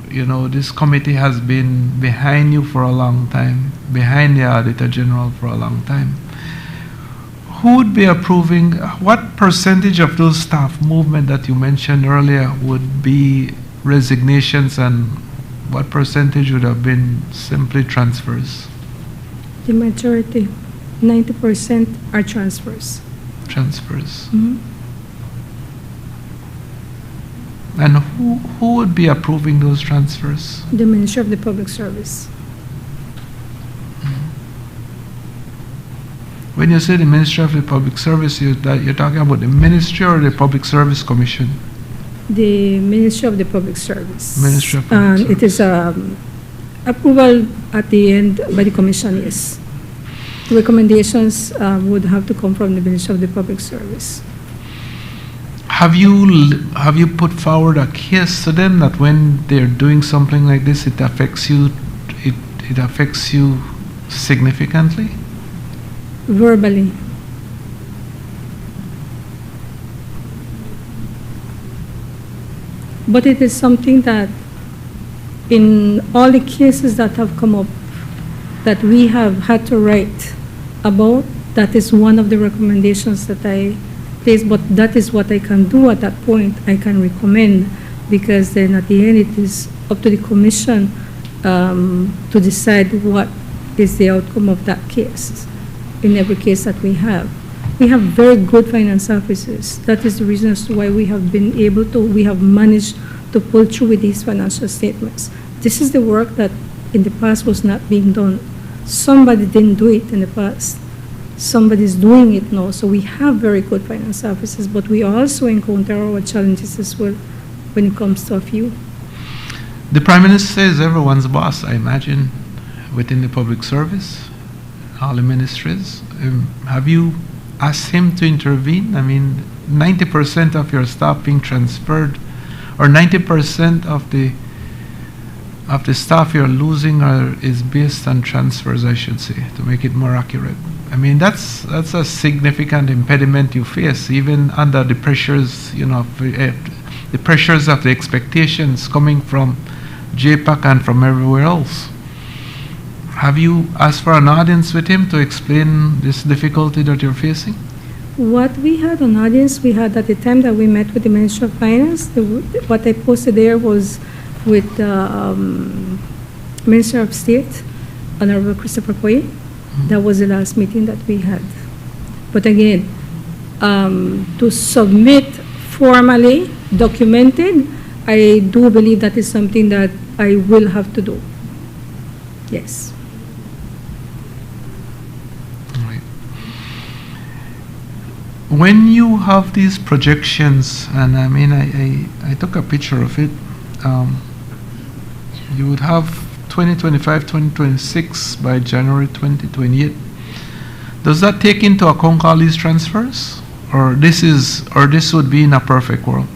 You know, this committee has been behind you for a long time, behind the Auditor General for a long time. Who would be approving, what percentage of those staff movement that you mentioned earlier would be resignations and what percentage would have been simply transfers? The majority, 90% are transfers. Transfers. Mhm. And who would be approving those transfers? The Ministry of the Public Service. When you say the Ministry of the Public Service, you're talking about the Ministry or the Public Service Commission? The Ministry of the Public Service. Ministry of Public And it is approval at the end by the Commission, yes. Recommendations would have to come from the Ministry of the Public Service. Have you put forward a case to them that when they're doing something like this, it affects you, it affects you significantly? Verbally. But it is something that in all the cases that have come up that we have had to write about, that is one of the recommendations that I place, but that is what I can do at that point. I can recommend, because then at the end it is up to the commission to decide what is the outcome of that case, in every case that we have. We have very good finance officers. That is the reason as to why we have been able to, we have managed to pull through with these financial statements. This is the work that in the past was not being done. Somebody didn't do it in the past. Somebody's doing it now. So we have very good finance officers, but we also encounter our challenges as well when it comes to a few. The Prime Minister is everyone's boss, I imagine, within the public service, all the ministries. Have you asked him to intervene? I mean, 90% of your staff being transferred, or 90% of the staff you're losing is based on transfers, I should say, to make it more accurate. I mean, that's a significant impediment you face, even under the pressures, you know, the pressures of the expectations coming from JPAC and from everywhere else. Have you asked for an audience with him to explain this difficulty that you're facing? What we had an audience, we had at the time that we met with the Ministry of Finance, what I posted there was with the Minister of State, Honorable Christopher Koye. That was the last meeting that we had. But again, to submit formally, documented, I do believe that is something that I will have to do. Yes. Right. When you have these projections, and I mean, I took a picture of it, you would have 2025, 2026 by January 2028. Does that take into account all these transfers? Or this would be in a perfect world?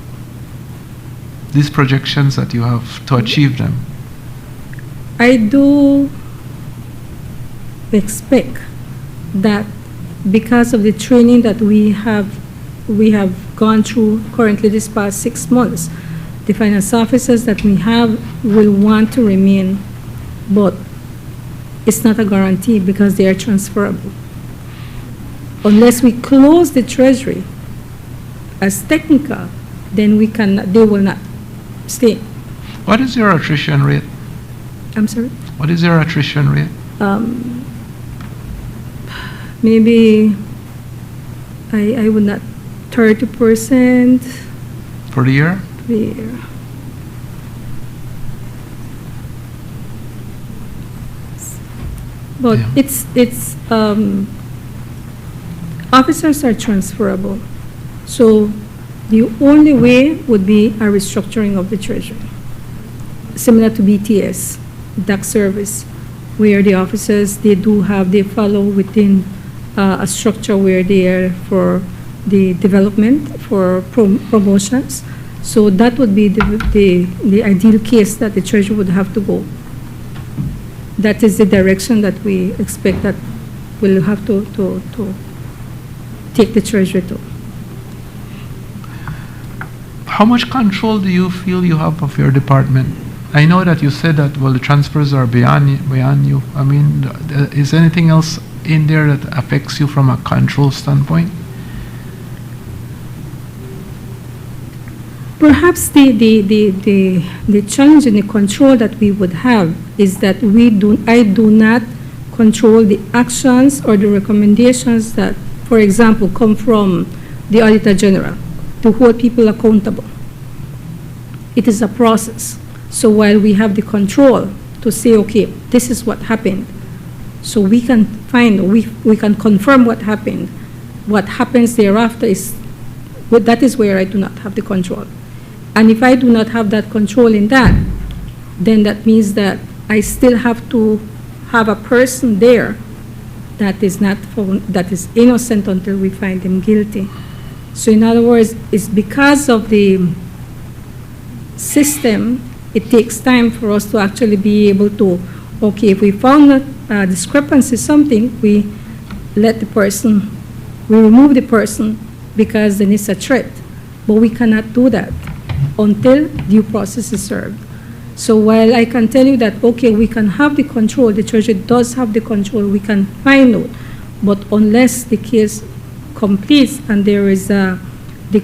These projections that you have to achieve them? I do expect that because of the training that we have gone through currently this past 6 months, the finance officers that we have will want to remain, but it's not a guarantee because they are transferable. Unless we close the treasury as technical, then they will not stay. What is your attrition rate? I'm sorry? What is your attrition rate? Maybe I would not 30% For the year? the year. But Yeah. it's officers are transferable. So the only way would be a restructuring of the treasury, similar to BTS, DAC service, where the officers, they follow within a structure where they are for the development, for promotions. So that would be the ideal case that the treasury would have to go. That is the direction that we expect that we'll have to take the treasury to. How much control do you feel you have of your department? I know that you said that, well, the transfers are beyond you. I mean, is anything else in there that affects you from a control standpoint? Perhaps the challenge and the control that we would have is that I do not control the actions or the recommendations that, for example, come from the Auditor General to hold people accountable. It is a process. So while we have the control to say, okay, this is what happened, so we can we can confirm what happened. What happens thereafter that is where I do not have the control. And if I do not have that control in that, then that means that I still have to have a person there that is that is innocent until we find them guilty. So in other words, it's because of the system, it takes time for us to actually be able to, okay, if we found a discrepancy, something, we let the person, we remove the person because then it's a threat. But we cannot do that until due process is served. So while I can tell you that, okay, we can have the control, the Treasury does have the control, we can find out, but unless the case completes and there is the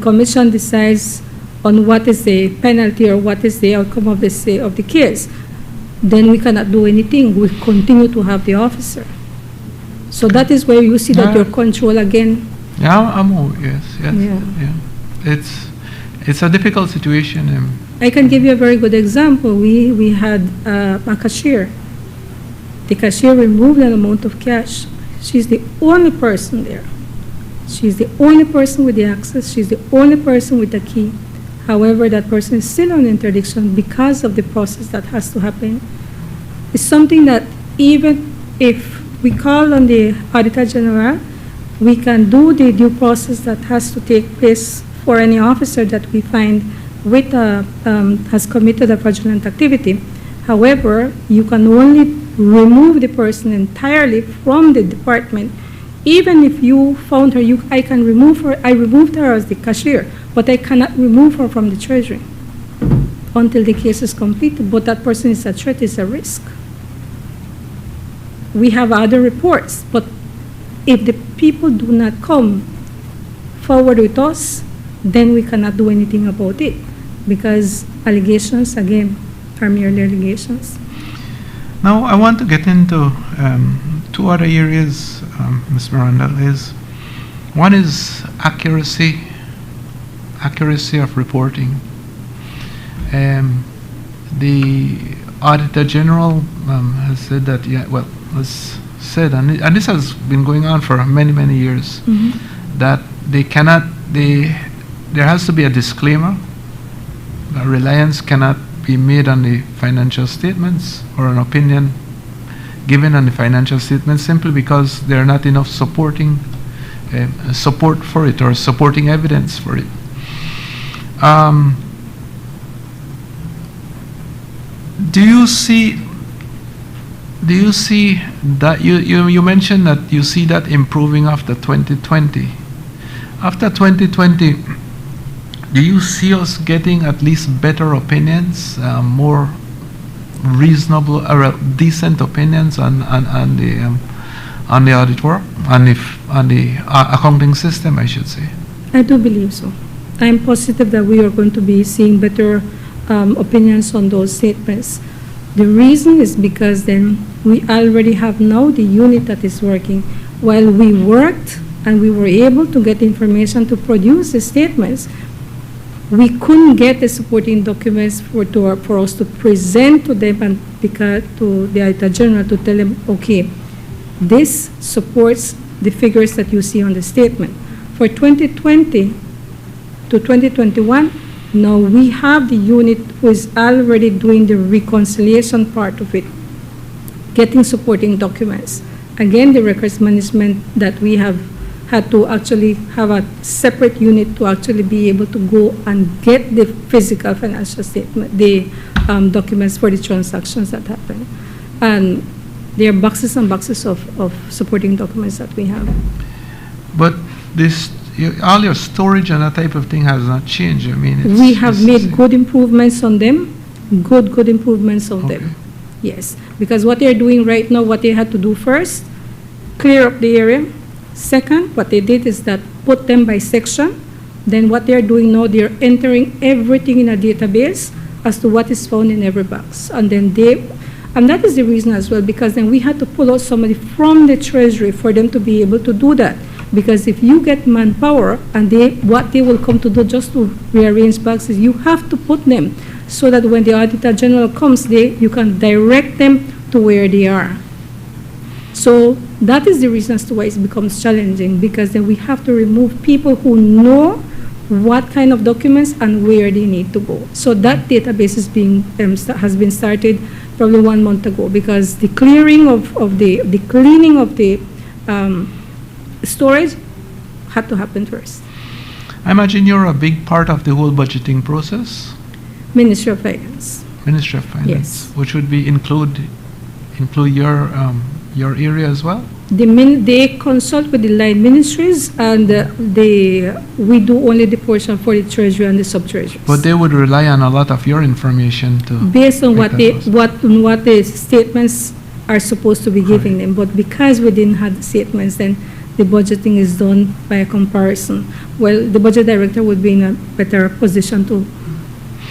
Commission decides on what is the penalty or what is the outcome of the case, then we cannot do anything. We continue to have the officer. So that is where you see that your control again. Yeah, yeah. It's a difficult situation. I can give you a very good example. We had a cashier. The cashier removed an amount of cash. She's the only person there. She's the only person with the access. She's the only person with the key. However, that person is still on interdiction because of the process that has to happen. It's something that even if we call on the Auditor General, we can do the due process that has to take place for any officer that we find has committed a fraudulent activity. However, you can only remove the person entirely from the department. Even if you found her, I can remove her. I removed her as the cashier, but I cannot remove her from the Treasury until the case is completed. But that person is a threat, is a risk. We have other reports, but if the people do not come forward with us, then we cannot do anything about it, because allegations, again, are merely allegations. Now, I want to get into two other areas, Ms. Miranda, one is accuracy of reporting. The Auditor General has said that, has said, and this has been going on for many, many years, that there has to be a disclaimer. Reliance cannot be made on the financial statements or an opinion given on the financial statements simply because there are not enough supporting support for it or supporting evidence for it. Do you see that you mentioned that you see that improving after 2020? After 2020, do you see us getting at least better opinions, more reasonable or decent opinions on the auditor, on the accounting system, I should say? I do believe so. I'm positive that we are going to be seeing better opinions on those statements. The reason is because then we already have now the unit that is working. While we worked and we were able to get information to produce the statements, we couldn't get the supporting documents for us to present to them and to the Auditor General to tell them, okay, this supports the figures that you see on the statement. For 2020 to 2021, now we have the unit who is already doing the reconciliation part of it, getting supporting documents. Again, the records management that we have had to actually have a separate unit to actually be able to go and get the physical financial statement, the documents for the transactions that happen. And there are boxes and boxes of supporting documents that we have. But all your storage and that type of thing has not changed. I mean, we have made good improvements on them, good improvements on them. Yes, because what they're doing right now, what they had to do first, clear up the area. Second, what they did is that put them by section. Then what they're doing now, they're entering everything in a database as to what is found in every box. And then and that is the reason as well, because then we had to pull out somebody from the treasury for them to be able to do that. Because if you get manpower and what they will come to do just to rearrange boxes, you have to put them so that when the Auditor General comes, you can direct them to where they are. So that is the reason as to why it becomes challenging, because then we have to remove people who know what kind of documents and where they need to go. So that database is has been started probably 1 month ago, because the clearing the cleaning of the storage had to happen first. I imagine you're a big part of the whole budgeting process. Ministry of Finance. Ministry of Finance, Yes. which would be include your area as well. They consult with the line ministries, and we do only the portion for the treasury and the sub-treasuries. But they would rely on a lot of your information to. Based on make that possible. what the statements are supposed to be giving them. But because we didn't have the statements, then the budgeting is done by a comparison. Well, the budget director would be in a better position to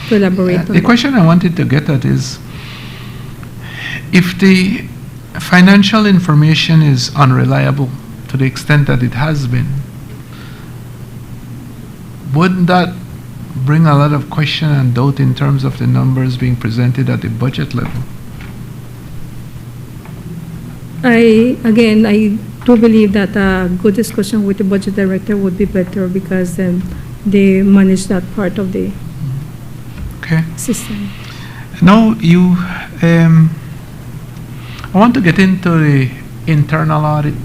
elaborate on The that. question I wanted to get at is, if the financial information is unreliable to the extent that it has been, wouldn't that bring a lot of question and doubt in terms of the numbers being presented at the budget level? I do believe that a good discussion with the budget director would be better, because they manage that part of the Okay. system. Now I want to get into the internal audit.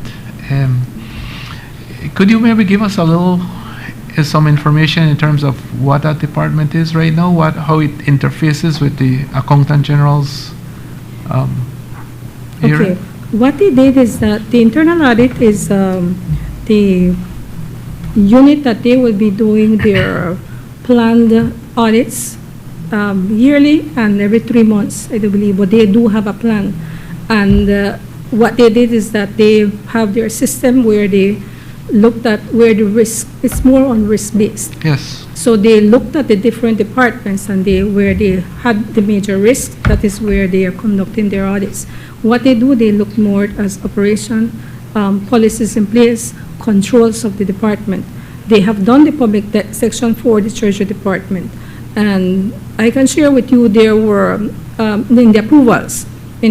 Could you maybe give us some information in terms of what that department is right now, how it interfaces with the Accountant General's area? Okay. What they did is that the internal audit is the unit that they will be doing their planned audits yearly and every 3 months, I do believe, but they do have a plan. And what they did is that they have their system where they looked at where the risk, it's more on risk-based. Yes. So they looked at the different departments, and where they had the major risk, that is where they are conducting their audits. What they do, they look more as operation, policies in place, controls of the department. They have done the public debt section for the Treasury Department. And I can share with you, there were, in the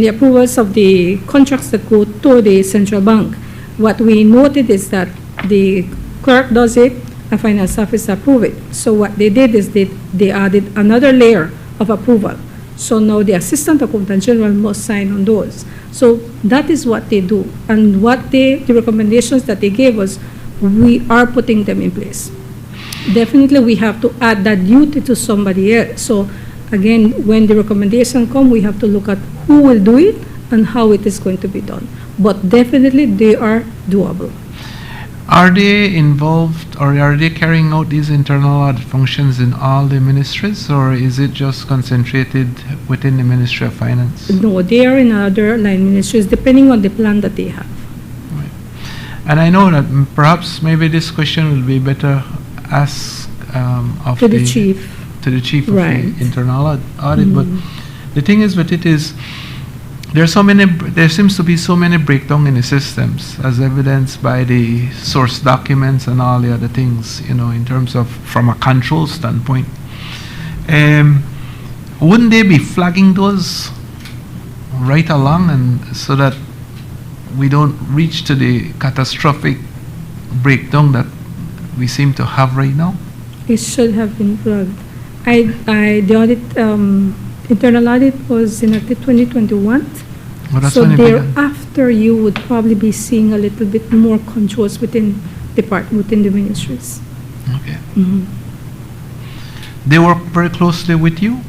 approvals of the contracts that go to the central bank, what we noted is that the clerk does it, a finance officer approve it. So what they did is they added another layer of approval. So now the Assistant Accountant General must sign on those. So that is what they do. And the recommendations that they gave us, we are putting them in place. Definitely we have to add that duty to somebody else. So again, when the recommendation come, we have to look at who will do it and how it is going to be done. But definitely they are doable. Are they involved, or are they carrying out these internal audit functions in all the ministries, or is it just concentrated within the Ministry of Finance? No, they are in other line ministries, depending on the plan that they have. Right. And I know that perhaps maybe this question will be better asked of To the chief. To the chief of Right. the internal audit. But the thing is with it is, there seems to be so many breakdown in the systems, as evidenced by the source documents and all the other things, in terms of from a control standpoint. Wouldn't they be flagging those right along, and so that we don't reach to the catastrophic breakdown that we seem to have right now? It should have been plugged. The audit, internal audit was enacted 2021. Well, that's So when it began. thereafter, you would probably be seeing a little bit more controls within the ministries. Okay. They work very closely with you?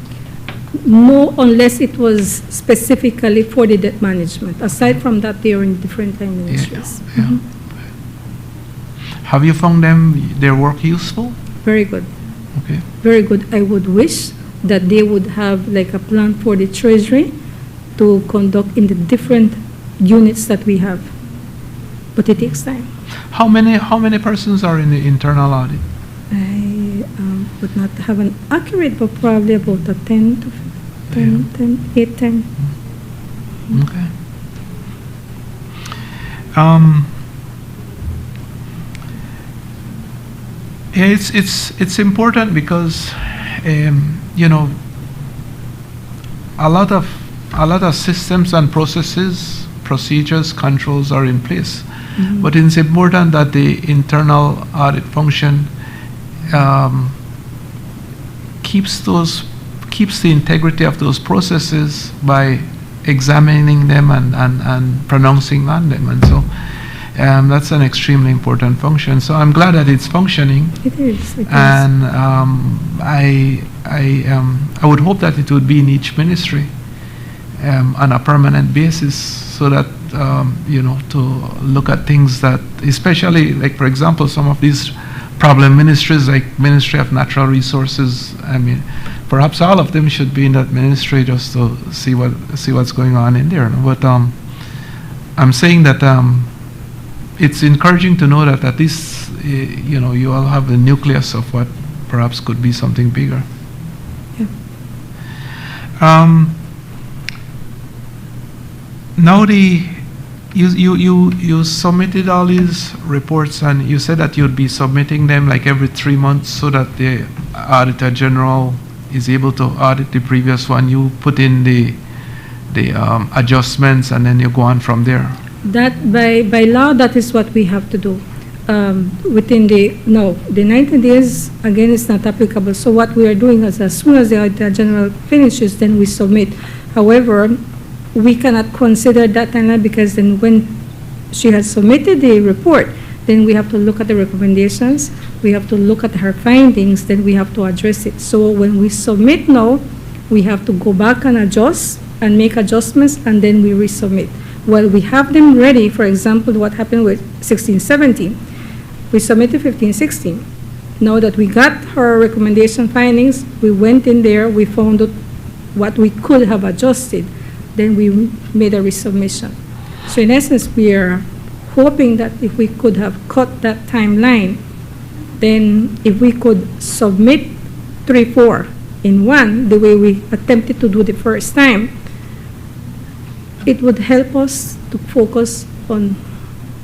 No, unless it was specifically for the debt management. Aside from that, they are in different line ministries. Yeah. Have you found their work useful? Very good. Okay. Very good. I would wish that they would have like a plan for the treasury to conduct in the different units that we have. But it takes time. How many persons are in the internal audit? I would not have an accurate, but probably about a 10 to 8, 10. Okay. Yeah, it's important because you know, a lot of systems and processes, procedures, controls are in place, but it's important that the internal audit function keeps the integrity of those processes by examining them and pronouncing on them, and so that's an extremely important function. So I'm glad that it's functioning. It is. And I would hope that it would be in each ministry on a permanent basis, so that you know, to look at things that, especially like, for example, some of these problem ministries like Ministry of Natural Resources. I mean, perhaps all of them should be in that ministry just to see what's going on in there. But I'm saying that it's encouraging to know that at least you know, you all have the nucleus of what perhaps could be something bigger. Yeah. Now you submitted all these reports, and you said that you'd be submitting them like every 3 months, so that the Auditor General is able to audit the previous one. You put in the adjustments, and then you go on from there. That by law, that is what we have to do. Within the 90 days, again, it's not applicable. So what we are doing is, as soon as the Auditor General finishes, then we submit. However, we cannot consider that timeline, because then when she has submitted the report, then we have to look at the recommendations, we have to look at her findings, then we have to address it. So when we submit now, we have to go back and adjust and make adjustments, and then we resubmit. Well, we have them ready. For example, what happened with 16-17. We submitted 15-16. Now that we got her recommendation findings, we went in there, we found out what we could have adjusted, then we made a resubmission. So in essence, we are hoping that if we could have cut that timeline, then if we could submit 3-4 in one, the way we attempted to do the first time, it would help us to focus on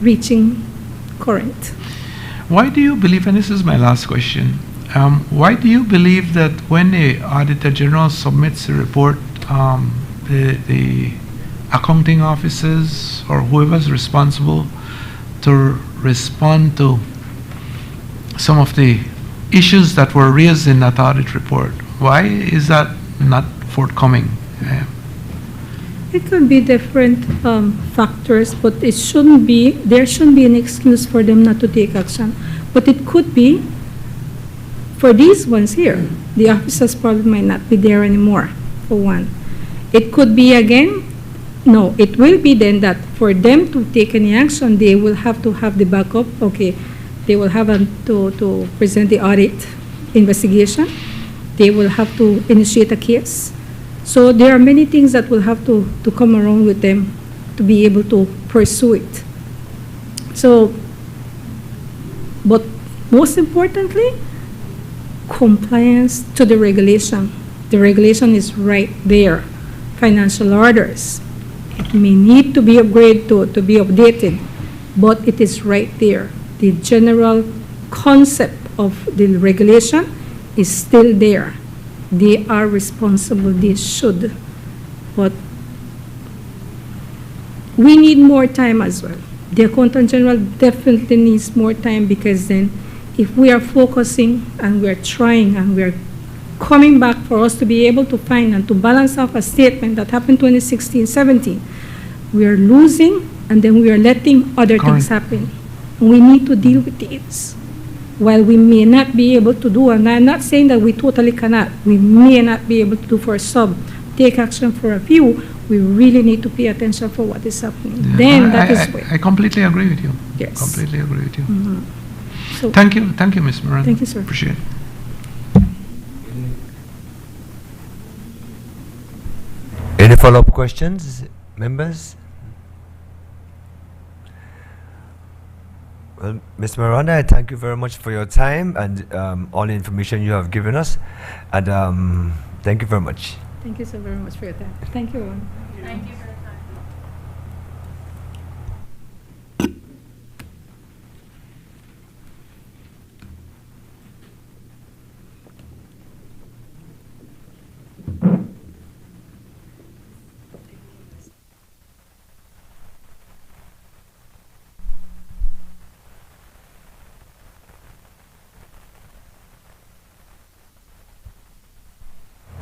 reaching current. Why do you believe, and this is my last question, why do you believe that when the Auditor General submits a report, the accounting officers or whoever's responsible to respond to some of the issues that were raised in that audit report, why is that not forthcoming? It could be different factors, but there shouldn't be an excuse for them not to take action. But it could be, for these ones here, the officers probably might not be there anymore, for one. It could be again, no, it will be then that for them to take any action, they will have to have the backup. Okay, they will have to present the audit investigation. They will have to initiate a case. So there are many things that will have to come around with them to be able to pursue it. So, but most importantly, compliance to the regulation. The regulation is right there. Financial orders. It may need to be upgraded to be updated, but it is right there. The general concept of the regulation is still there. They are responsible, they should. But we need more time as well. The Accountant General definitely needs more time, because then if we are focusing and we are trying and we are coming back for us to be able to find and to balance off a statement that happened 2016-17, we are losing, and then we are letting other things happen. We need to deal with these. While we may not be able to do, and I'm not saying that we totally cannot, we may not be able to do for some, take action for a few, we really need to pay attention for what is happening. Yeah. Then that is where. I completely agree with you. Yes. Completely agree with you. So Thank you, Ms. Moran. Thank you, sir. Appreciate it. Any follow-up questions, members? Well, Ms. Miranda, I thank you very much for your time and all the information you have given us. And thank you very much. Thank you so very much for your time. Thank you. Thank you for the time.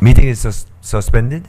Meeting is suspended.